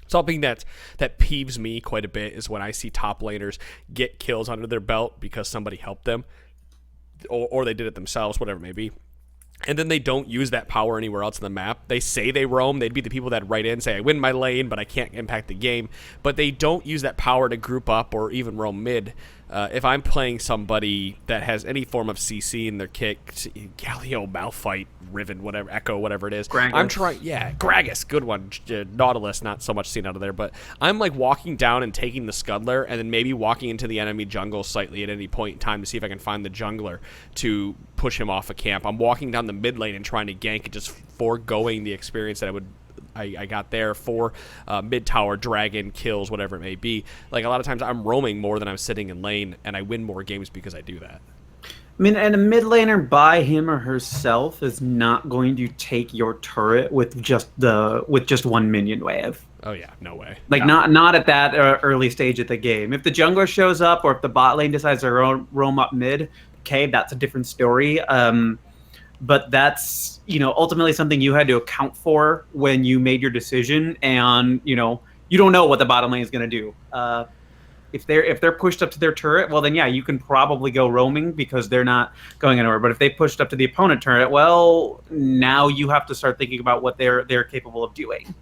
S2: Something that peeves me quite a bit is when I see top laners get kills under their belt because somebody helped them, or they did it themselves, whatever it may be. And then they don't use that power anywhere else in the map. They say they roam. They'd be the people that write in, say, I win my lane, but I can't impact the game. But they don't use that power to group up or even roam mid. If I'm playing somebody that has any form of CC in their kick, Galio, Malphite, Riven, whatever, Echo, whatever it is.
S4: Gragas.
S2: I'm trying, Gragas, good one. Nautilus, not so much seen out of there, but I'm like walking down and taking the Scuddler and then maybe walking into the enemy jungle slightly at any point in time to see if I can find the jungler to push him off a camp. I'm walking down the mid lane and trying to gank and just foregoing the experience that I got there for mid tower, dragon, kills, whatever it may be. Like a lot of times I'm roaming more than I'm sitting in lane, and I win more games because I do that.
S4: I mean, and a mid laner by him or herself is not going to take your turret with just one minion wave.
S2: Oh yeah, no way.
S4: Like not at that early stage of the game. If the jungler shows up or if the bot lane decides to roam up mid, okay, that's a different story. But that's, ultimately something you had to account for when you made your decision, and you don't know what the bottom lane is going to do. If they're pushed up to their turret, well then you can probably go roaming because they're not going anywhere. But if they pushed up to the opponent turret, well, now you have to start thinking about what they're capable of doing.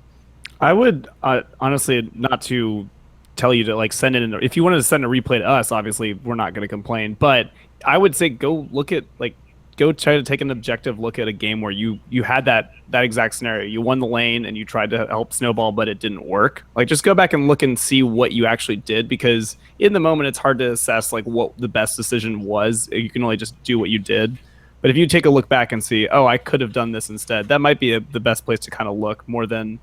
S3: I would honestly, not to tell you to like send it in. If you wanted to send a replay to us, obviously we're not going to complain. But I would say go try to take an objective look at a game where you had that exact scenario. You won the lane and you tried to help snowball, but it didn't work. Like just go back and look and see what you actually did, because in the moment it's hard to assess like what the best decision was. You can only just do what you did. But if you take a look back and see, oh, I could have done this instead, that might be the best place to kind of look, more than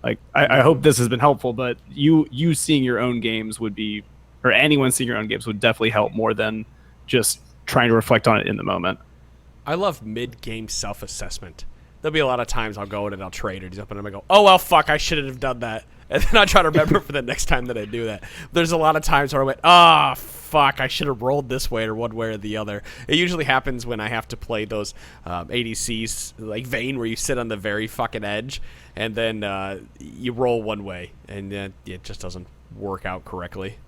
S3: like, I hope this has been helpful, but you seeing your own games would be, or anyone seeing your own games would definitely help more than just trying to reflect on it in the moment.
S2: I love mid-game self-assessment. There'll be a lot of times I'll go in and I'll trade or do something, and I go, oh, well, fuck, I shouldn't have done that. And then I try to remember for the next time that I do that. There's a lot of times where I went, fuck, I should have rolled this way or one way or the other. It usually happens when I have to play those ADCs, like Vayne, where you sit on the very fucking edge, and then you roll one way, and it just doesn't work out correctly.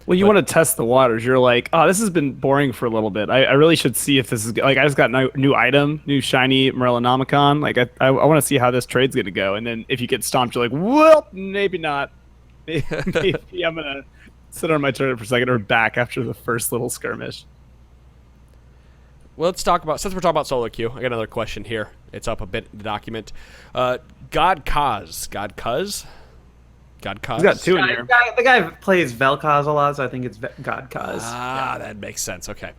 S3: Well, you want to test the waters. You're like, oh, this has been boring for a little bit. I really should see if this is like, I just got new item, new shiny Morellonomicon. Like I want to see how this trade's going to go. And then if you get stomped, you're like, well, maybe not. Maybe I'm going to sit on my turret for a second or back after the first little skirmish.
S2: Well, let's talk about, since we're talking about solo queue, I got another question here. It's up a bit in the document. God Cuz God Cause?
S3: He's got two in here.
S4: The guy plays Vel'Koz a lot, so I think it's God Cause.
S2: That makes sense. Okay.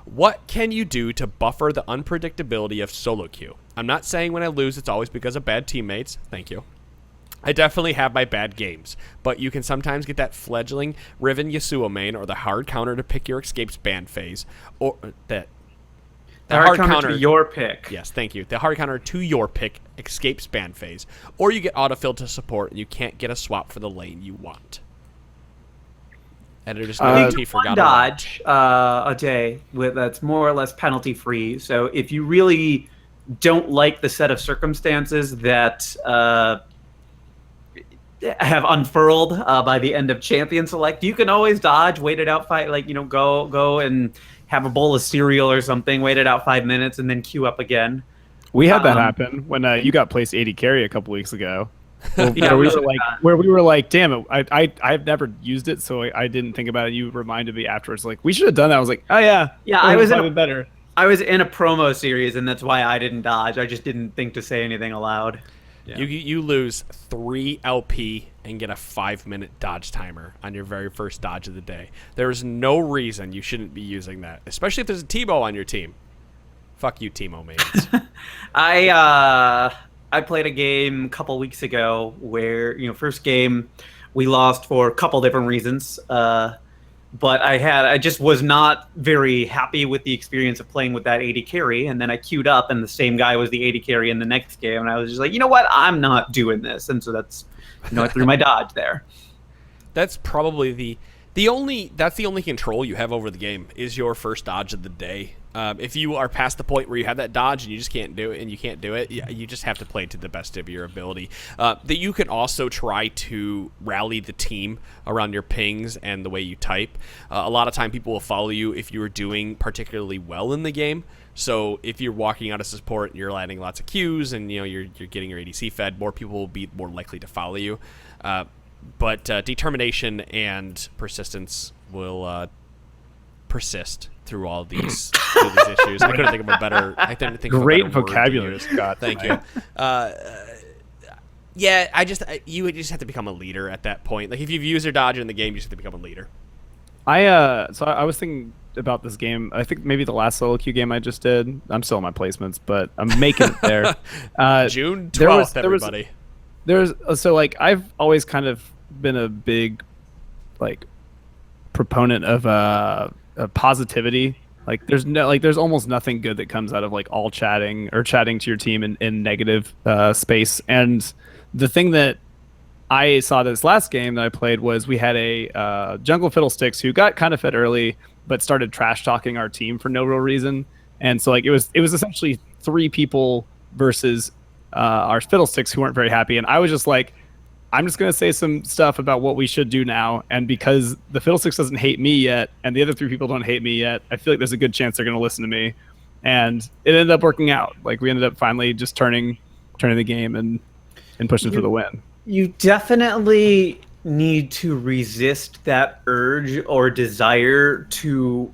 S2: What can you do to buffer the unpredictability of solo queue? I'm not saying when I lose it's always because of bad teammates. Thank you. I definitely have my bad games, but you can sometimes get that fledgling Riven Yasuo main or the hard counter to pick your escapes ban phase, or that
S4: the hard counter to your pick.
S2: Yes, thank you. The hard counter to your pick escapes ban phase, or you get autofill to support and you can't get a swap for the lane you want. Editor's guarantee for
S4: one dodge a day that's more or less penalty free. So if you really don't like the set of circumstances that have unfurled by the end of champion select, you can always dodge, wait it out go and have a bowl of cereal or something, wait it out 5 minutes, and then queue up again.
S3: We had that happen when you got placed AD carry a couple weeks ago. Where we were like, damn it, I've never used it, so I didn't think about it. You reminded me afterwards, like, we should have done that. I was like, oh yeah,
S4: I was
S3: better.
S4: I was in a promo series, and that's why I didn't dodge. I just didn't think to say anything aloud.
S2: Yeah. You lose 3 LP and get a 5-minute dodge timer on your very first dodge of the day. There is no reason you shouldn't be using that, especially if there's a Teemo on your team. Fuck you, Teemo mates.
S4: I played a game a couple weeks ago where, first game we lost for a couple different reasons. But I just was not very happy with the experience of playing with that AD carry, and then I queued up, and the same guy was the AD carry in the next game, and I was just like, you know what, I'm not doing this, and so that's, I threw my dodge there.
S2: That's probably the only control you have over the game is your first dodge of the day. If you are past the point where you have that dodge and you just can't do it, and you can't do it, you just have to play to the best of your ability. That you can also try to rally the team around your pings and the way you type. A lot of time people will follow you if you are doing particularly well in the game. So if you're walking out of support and you're landing lots of Qs and you're getting your ADC fed, more people will be more likely to follow you. But determination and persistence will persist through all these issues. I couldn't think of a better. I didn't think
S3: great
S2: of a better
S3: vocabulary,
S2: word to use.
S3: Scott.
S2: Thank you. Yeah, you would just have to become a leader at that point. Like if you've used your dodge in the game, you just have to become a leader.
S3: I was thinking about this game. I think maybe the last solo queue game I just did. I'm still in my placements, but I'm making it there.
S2: June 12th, everybody.
S3: I've always kind of been a big proponent of positivity. There's almost nothing good that comes out of all chatting or chatting to your team in negative space. And the thing that I saw this last game that I played was we had a jungle fiddlesticks who got kind of fed early but started trash talking our team for no real reason. And so it was essentially 3 people versus our fiddlesticks who weren't very happy. And I was just like, I'm just going to say some stuff about what we should do now. And because the Fiddlesticks doesn't hate me yet, and the other 3 people don't hate me yet, I feel like there's a good chance they're going to listen to me. And it ended up working out. We ended up finally just turning the game and pushing for the win.
S4: You definitely need to resist that urge or desire to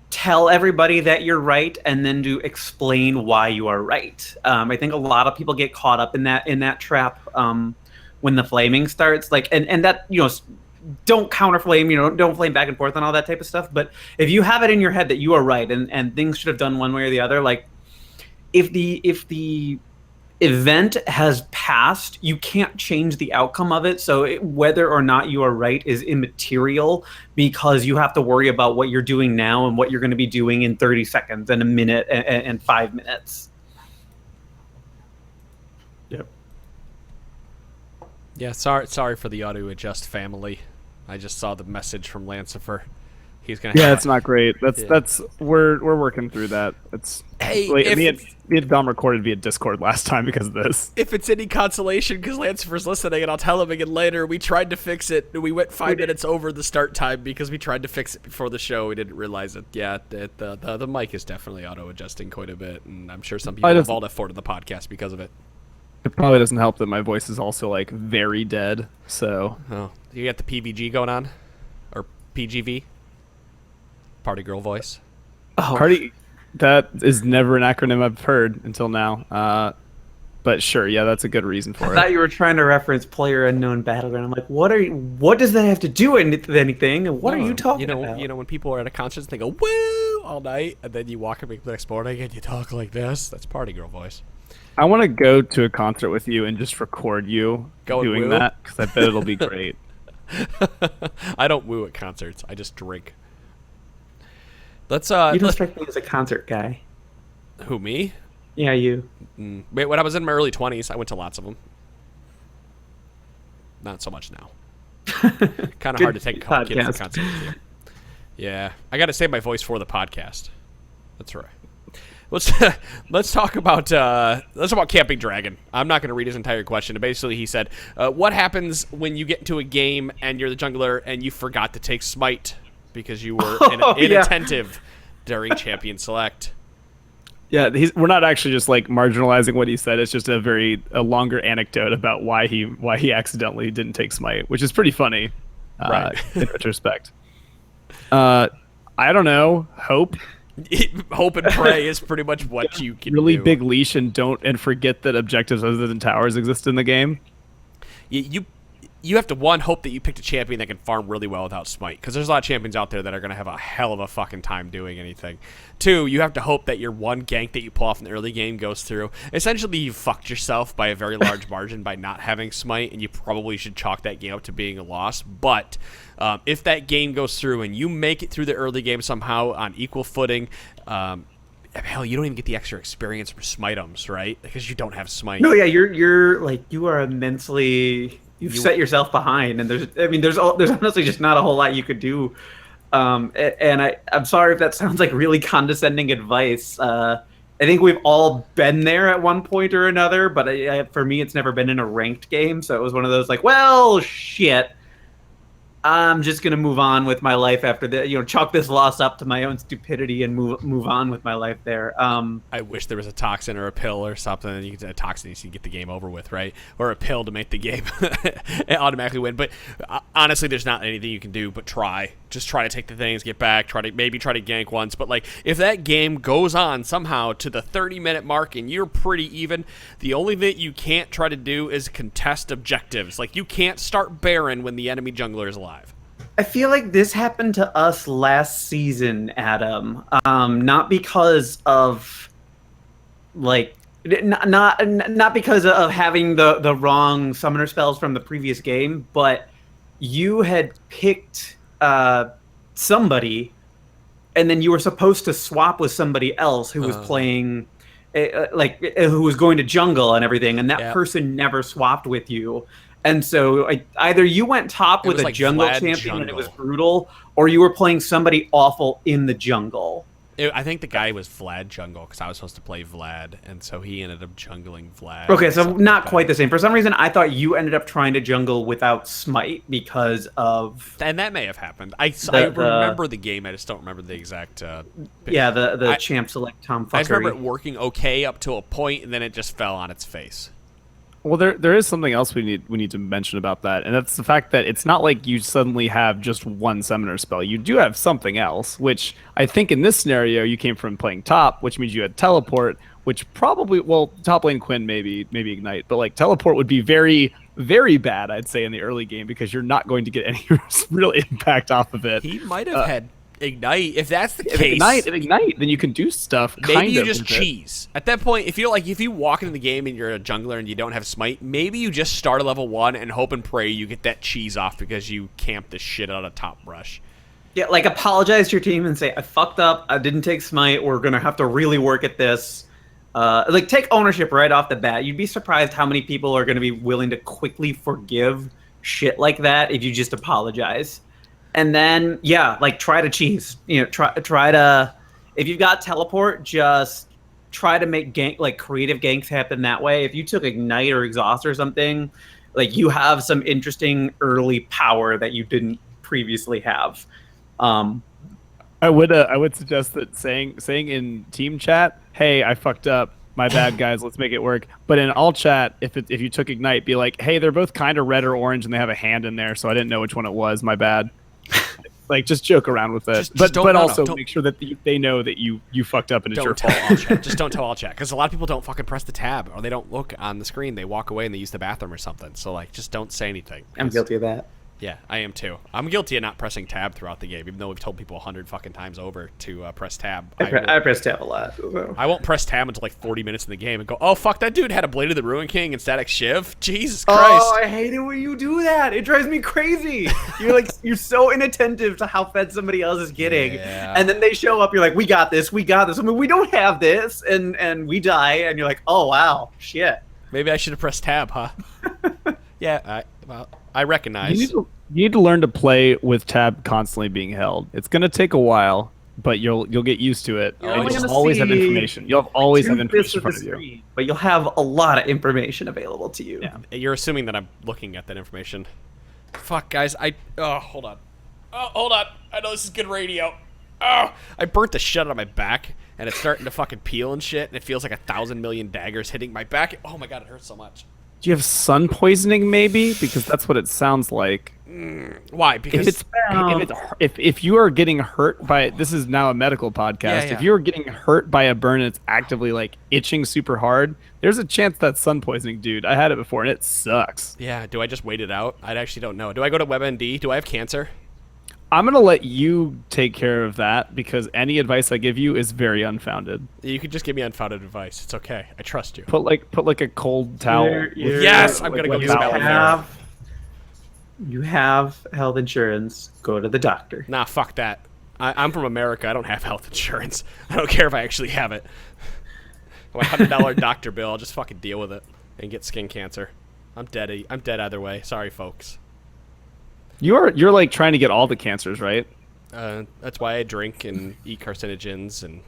S4: tell everybody that you're right and then to explain why you are right. I think a lot of people get caught up in that trap. When the flaming starts, and that, don't counter flame, don't flame back and forth and all that type of stuff. But if you have it in your head that you are right and things should have done one way or the other, if the event has passed, you can't change the outcome of it. So whether or not you are right is immaterial, because you have to worry about what you're doing now and what you're going to be doing in 30 seconds and a minute and 5 minutes.
S3: Yep.
S2: Yeah, sorry for the auto adjust family. I just saw the message from Lancifer. He's gonna.
S3: Yeah, it's not great. That's we're working through that. It's me and Dom recorded via Discord last time because of this.
S2: If it's any consolation, because Lancifer's listening, and I'll tell him again later. We tried to fix it. We went 5 minutes over the start time because we tried to fix it before the show. We didn't realize it. Yeah, the mic is definitely auto adjusting quite a bit, and I'm sure some people have all afforded the podcast because of it.
S3: It probably doesn't help that my voice is also very dead. So.
S2: Oh, you got the PVG going on, or PGV? Party girl voice.
S3: Oh, party. That is never an acronym I've heard until now. But sure, yeah, that's a good reason for
S4: I
S3: it.
S4: thought you were trying to reference Player Unknown Battleground. I'm like, what does that have to do with anything? And what are you talking about?
S2: You know, when people are at a concert, they go woo all night, and then you walk up the next morning and you talk like this. That's party girl voice.
S3: I want to go to a concert with you and just record you doing
S2: woo?
S3: that because I bet it'll be great.
S2: I don't woo at concerts. I just drink. Let's
S4: You don't
S2: let's,
S4: strike me as a concert guy.
S2: who, me?
S4: Yeah, you.
S2: Wait, when I was in my early 20s, I went to lots of them. Not so much now. Kind of hard to take a couple kids to
S4: podcast.
S2: concert with you. Yeah, I got to save my voice for the podcast. That's right. Let's talk about Camping Dragon. I'm not going to read his entire question. Basically, he said, "What happens when you get into a game and you're the jungler and you forgot to take smite because you were inattentive during Champion Select?"
S3: Yeah, we're not actually just like marginalizing what he said. It's just a longer anecdote about why he accidentally didn't take smite, which is pretty funny,
S2: Right.
S3: in retrospect. I don't know. Hope
S2: Hope and pray is pretty much what you can
S3: really
S2: do.
S3: big leash and forget that objectives other than towers exist in the game.
S2: You have to, hope that you picked a champion that can farm really well without smite, because there's a lot of champions out there that are going to have a hell of a fucking time doing anything. 2, you have to hope that your one gank that you pull off in the early game goes through. Essentially, you fucked yourself by a very large margin by not having smite, and you probably should chalk that game up to being a loss. But if that game goes through and you make it through the early game somehow on equal footing, hell, you don't even get the extra experience for smiteums, right? Because you don't have smite.
S4: No, yeah, you're like, you are immensely. You've set yourself behind, and there's honestly just not a whole lot you could do. And I'm sorry if that sounds like really condescending advice. I think we've all been there at one point or another, but for me, it's never been in a ranked game. So it was one of those like, well, shit. I'm just gonna move on with my life after that. Chalk this loss up to my own stupidity and move on with my life there.
S2: I wish there was a toxin or a pill or something, and you could a toxin so you can get the game over with, right? Or a pill to make the game automatically win. But honestly, there's not anything you can do but try. Just try to take the things, get back, try to gank once. But like, if that game goes on somehow to the 30-minute mark and you're pretty even, the only thing you can't try to do is contest objectives. Like, you can't start Baron when the enemy jungler is alive.
S4: I feel like this happened to us last season, Adam. Not because of like not because of having the wrong summoner spells from the previous game, but you had picked somebody, and then you were supposed to swap with somebody else who was playing, who was going to jungle and everything, and that person never swapped with you. And so either you went top with a
S2: like
S4: jungle
S2: Vlad
S4: champion
S2: jungle.
S4: and it was brutal, or you were playing somebody awful in the jungle.
S2: I think the guy was Vlad jungle because I was supposed to play Vlad, and so he ended up jungling Vlad.
S4: Okay, so not quite the same. For some reason, I thought you ended up trying to jungle without smite because of...
S2: And that may have happened. I remember the game, I just don't remember the exact...
S4: the champ select tomfuckery.
S2: I just remember it working okay up to a point, and then it just fell on its face.
S3: Well, there is something else we need to mention about that, and that's the fact that it's not like you suddenly have just one summoner spell. You do have something else, which I think in this scenario you came from playing top, which means you had teleport, which probably, well, top lane Quinn maybe ignite, but like teleport would be very, very bad, I'd say, in the early game because you're not going to get any real impact off of it.
S2: He might have had ignite. If that's the
S3: If
S2: case,
S3: ignite, then you can do stuff.
S2: Maybe you just cheese. At that point, if you walk into the game and you're a jungler and you don't have smite, maybe you just start at level 1 and hope and pray you get that cheese off because you camped the shit out of top brush.
S4: Yeah, like apologize to your team and say, I fucked up, I didn't take smite, we're going to have to really work at this. Like, take ownership right off the bat. You'd be surprised how many people are going to be willing to quickly forgive shit like that if you just apologize. And then, yeah, like, try to cheese. Try to, if you've got teleport, just try to make creative ganks happen that way. If you took ignite or exhaust or something, like, you have some interesting early power that you didn't previously have.
S3: I would suggest that saying in team chat, "Hey, I fucked up. My bad, guys. Let's make it work." But in all chat, if you took ignite, be like, "Hey, they're both kind of red or orange, and they have a hand in there, so I didn't know which one it was. My bad." Like, just joke around with it,
S2: Just don't-
S3: but
S2: no,
S3: also
S2: don't-
S3: make sure that they know that you fucked up and it's your
S2: Don't tell
S3: fault.
S2: all chat. Just don't tell all chat, because a lot of people don't fucking press the tab, or they don't look on the screen. They walk away and they use the bathroom or something. So like, just don't say anything.
S4: I'm guilty of that.
S2: Yeah, I am too. I'm guilty of not pressing tab throughout the game, even though we've told people 100 fucking times over to press tab.
S4: I press tab a lot. So.
S2: I won't press tab until like 40 minutes in the game and go, oh fuck, that dude had a Blade of the Ruin King and Static Shiv. Jesus Christ.
S4: Oh, I hate it when you do that. It drives me crazy. You're so inattentive to how fed somebody else is getting,
S2: Yeah.
S4: and then they show up. You're like, we got this. I mean, we don't have this, and we die, and you're like, oh wow, shit.
S2: Maybe I should have pressed tab, huh? Yeah, I recognize.
S3: You need to learn to play with tab constantly being held. It's gonna take a while, but you'll get used to it.
S4: You're
S3: And
S4: only
S3: you'll
S4: gonna
S3: always have
S4: see
S3: information. You'll always have
S4: 2/5
S3: information in
S4: of
S3: front
S4: the
S3: of you.
S4: screen, but you'll have a lot of information available to you.
S3: Yeah.
S2: You're assuming that I'm looking at that information. Fuck, guys. Hold on. Oh, hold on. I know this is good radio. Oh, I burnt the shit out of my back, and it's starting to fucking peel and shit, and it feels like 1,000 million daggers hitting my back. Oh my god, it hurts so much.
S3: Do you have sun poisoning, maybe? Because that's what it sounds like.
S2: Why?
S3: If
S2: Because
S3: if you are getting hurt by this is now a medical podcast.
S2: Yeah.
S3: If you're getting hurt by a burn and it's actively like itching super hard, there's a chance that's sun poisoning, dude. I had it before and it sucks.
S2: yeah, do I just wait it out? I actually don't know. Do I go to WebMD? Do I have cancer?
S3: I'm gonna let you take care of that because any advice I give you is very unfounded.
S2: You can just give me unfounded advice. It's okay. I trust you.
S3: Put like a cold towel.
S2: Yes, I'm gonna go
S3: like
S2: get
S3: towel
S2: some
S3: there.
S2: aloe vera.
S4: You have health insurance. Go to the doctor.
S2: Nah, fuck that. I'm from America. I don't have health insurance. I don't care if I actually have it. My $100 doctor bill, I'll just fucking deal with it and get skin cancer. I'm dead. I'm dead either way. Sorry, folks.
S3: You're like trying to get all the cancers, right?
S2: That's why I drink and eat carcinogens and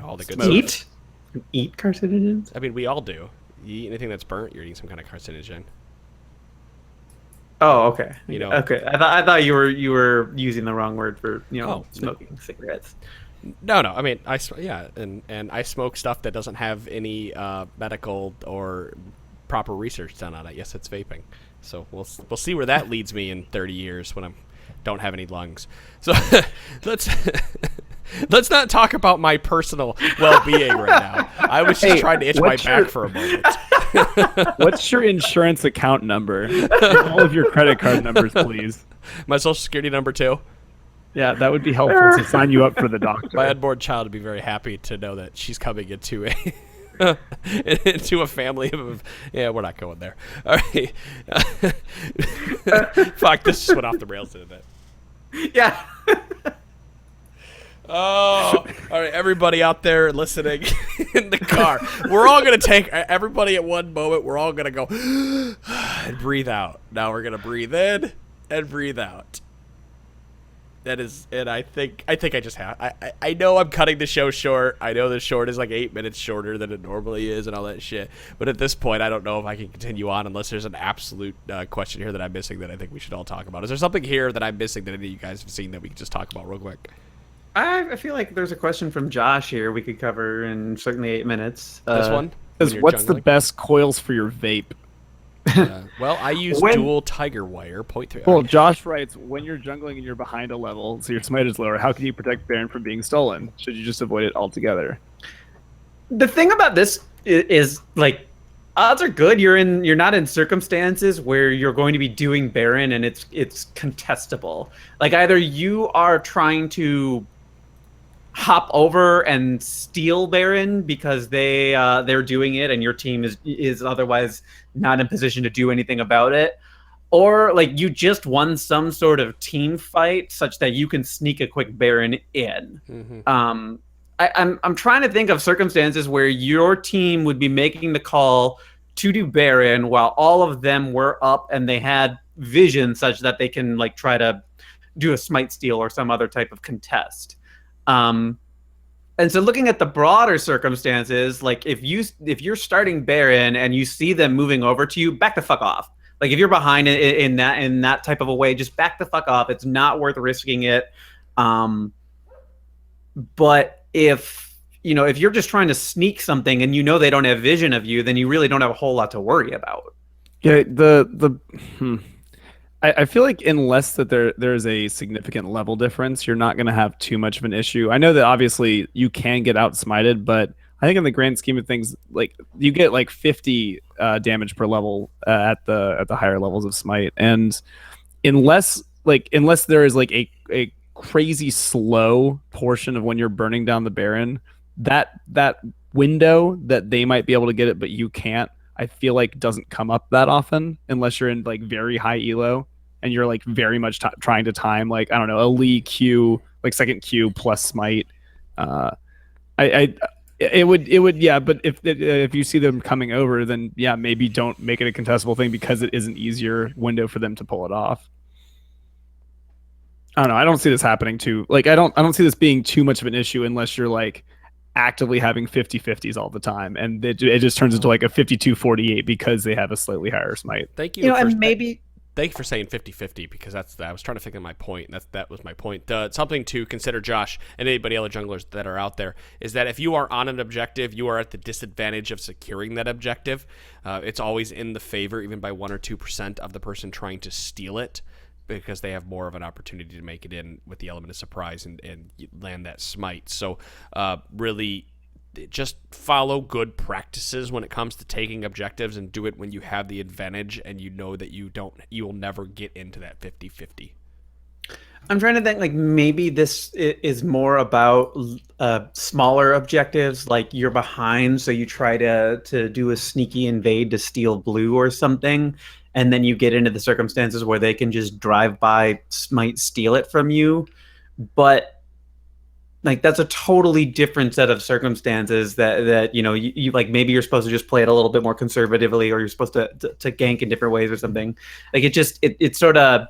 S2: all the good
S4: Eat?
S2: stuff.
S4: Eat carcinogens?
S2: I mean, we all do. You eat anything that's burnt, you're eating some kind of carcinogen.
S4: Oh, okay.
S2: You know.
S4: Okay. I thought you were using the wrong word for
S2: Oh,
S4: smoking cigarettes.
S2: No. I mean, and I smoke stuff that doesn't have any medical or proper research done on it. Yes, it's vaping. So we'll see where that leads me in 30 years when I don't have any lungs. So let's not talk about my personal well-being right now. I was just trying to itch my back for a moment.
S3: What's your insurance account number? All of your credit card numbers, please.
S2: My social security number too.
S3: Yeah, that would be helpful to sign you up for the doctor.
S2: My unborn child would be very happy to know that she's coming into into a family of we're not going there. All right. Fuck, this just went off the rails in a bit.
S4: Yeah.
S2: Oh, all right, everybody out there listening in the car, we're all gonna take everybody at one moment. We're all gonna go and breathe out. Now we're gonna breathe in and breathe out. That is, and I think I just have. I know I'm cutting the show short. I know the short is like 8 minutes shorter than it normally is, and all that shit. But at this point, I don't know if I can continue on unless there's an absolute question here that I'm missing that I think we should all talk about. Is there something here that I'm missing that any of you guys have seen that we can just talk about real quick?
S4: I feel like there's a question from Josh here we could cover in certainly 8 minutes.
S2: This one?
S3: Says,
S2: When you're
S3: what's the
S2: jungling?
S3: best coils for your vape?
S2: Well, I use
S4: When-
S2: dual tiger wire 0.3.
S3: Well, Josh writes, when you're jungling and you're behind a level, so your smite is lower, how can you protect Baron from being stolen? Should you just avoid it altogether?
S4: The thing about this is like odds are good. You're not in circumstances where you're going to be doing Baron and it's contestable. Like either you are trying to hop over and steal Baron because they're doing it and your team is otherwise not in position to do anything about it, or like you just won some sort of team fight such that you can sneak a quick Baron in.
S2: Mm-hmm.
S4: I'm trying to think of circumstances where your team would be making the call to do Baron while all of them were up and they had vision such that they can like try to do a smite steal or some other type of contest. And so looking at the broader circumstances, like if you're starting Baron and you see them moving over to you, back the fuck off. Like if you're behind in that type of a way, just back the fuck off. It's not worth risking it. But if you're just trying to sneak something and they don't have vision of you, then you really don't have a whole lot to worry about.
S3: Yeah, I feel like unless that there's a significant level difference, you're not going to have too much of an issue. I know that obviously you can get outsmited, but I think in the grand scheme of things, like you get like 50 damage per level at the higher levels of smite, and unless there is like a crazy slow portion of when you're burning down the Baron, that window that they might be able to get it but you can't, I feel like doesn't come up that often unless you're in like very high elo and you're like very much trying to time, like, I don't know, a Lee Q, like second Q plus smite. I it would yeah, but if you see them coming over, then yeah, maybe don't make it a contestable thing because it is an easier window for them to pull it off. I don't know. I don't see this happening too. Like I don't see this being too much of an issue unless you're like actively having 50-50s all the time, and it just turns into like a 52-48 because they have a slightly higher smite.
S2: Thank you.
S4: You know, and maybe
S2: Thank you for saying 50-50 because I was trying to think of my point. That was my point. Something to consider, Josh, and anybody other junglers that are out there, is that if you are on an objective, you are at the disadvantage of securing that objective. It's always in the favor, even by 1 or 2% of the person trying to steal it, because they have more of an opportunity to make it in with the element of surprise and land that smite. So really just follow good practices when it comes to taking objectives, and do it when you have the advantage and you know that you will never get into that 50-50.
S4: I'm trying to think, like, maybe this is more about smaller objectives, like you're behind, so you try to do a sneaky invade to steal blue or something, and then you get into the circumstances where they can just drive by, might steal it from you. But like, that's a totally different set of circumstances that you know, you like, maybe you're supposed to just play it a little bit more conservatively, or you're supposed to gank in different ways or something. Like, it sort of,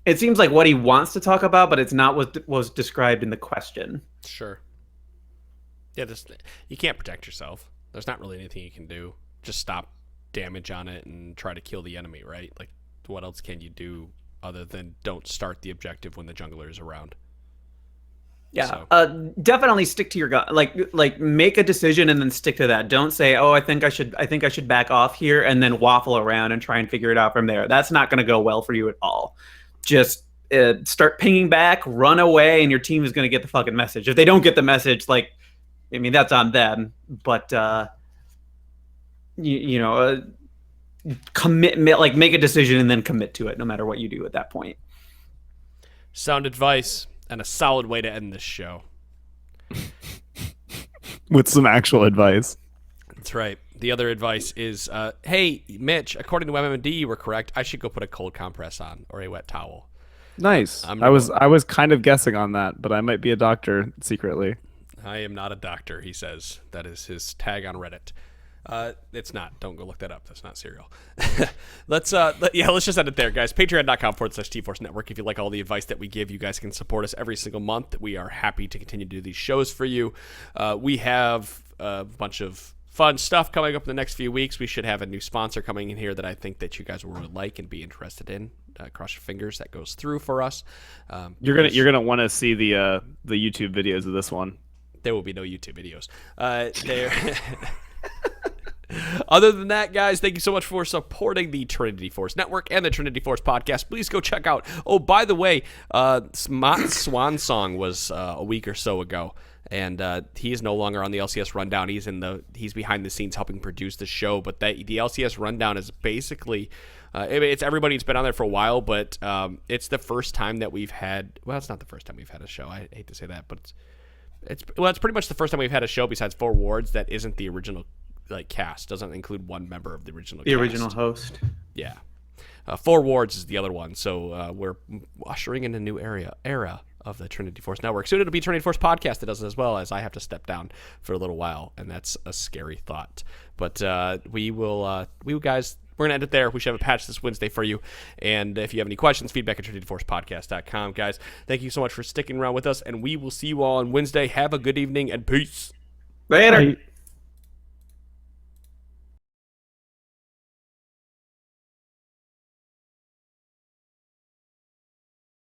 S4: it seems like what he wants to talk about, but it's not what was described in the question.
S2: Sure. Yeah, you can't protect yourself. There's not really anything you can do. Just stop damage on it and try to kill the enemy, right? Like, what else can you do other than don't start the objective when the jungler is around?
S4: Yeah, so. Definitely stick to your gun. Like make a decision and then stick to that. Don't say, "Oh, I think I should back off here," and then waffle around and try and figure it out from there. That's not going to go well for you at all. Just start pinging back, run away, and your team is going to get the fucking message. If they don't get the message, like, I mean, that's on them. But you know, commitment, like, make a decision and then commit to it, no matter what you do at that point.
S2: Sound advice. And a solid way to end this show.
S3: With some actual advice.
S2: That's right. The other advice is, hey, Mitch, according to MMD, you were correct. I should go put a cold compress on or a wet towel.
S3: Nice. I was kind of guessing on that, but I might be a doctor secretly.
S2: I am not a doctor, he says. That is his tag on Reddit. It's not. Don't go look that up. That's not cereal. Let's just end it there, guys. Patreon.com/TForce Network. If you like all the advice that we give, you guys can support us every single month. We are happy to continue to do these shows for you. We have a bunch of fun stuff coming up in the next few weeks. We should have a new sponsor coming in here that I think that you guys will really like and be interested in. Cross your fingers that goes through for us.
S3: You're gonna want to see the YouTube videos of this one.
S2: There will be no YouTube videos. Other than that, guys, thank you so much for supporting the Trinity Force Network and the Trinity Force podcast. Please go check out. Oh, by the way, Mott's Swan Song was a week or so ago, and he is no longer on the LCS Rundown. He's behind the scenes helping produce the show. But the LCS Rundown is basically it's everybody who's been on there for a while, but it's the first time that we've had. Well, it's not the first time we've had a show. I hate to say that, but it's pretty much the first time we've had a show besides Four Wards that isn't the original. Like, cast doesn't include one member of the original cast.
S4: Original host.
S2: Yeah. Four Wards is the other one. So we're ushering in a new era of the Trinity Force Network. Soon it'll be Trinity Force Podcast that does it, as well, as I have to step down for a little while, and that's a scary thought. But we guys, we're going to end it there. We should have a patch this Wednesday for you. And if you have any questions, feedback at trinityforcepodcast.com. Guys, thank you so much for sticking around with us, and we will see you all on Wednesday. Have a good evening, and peace.
S4: Later. Bye.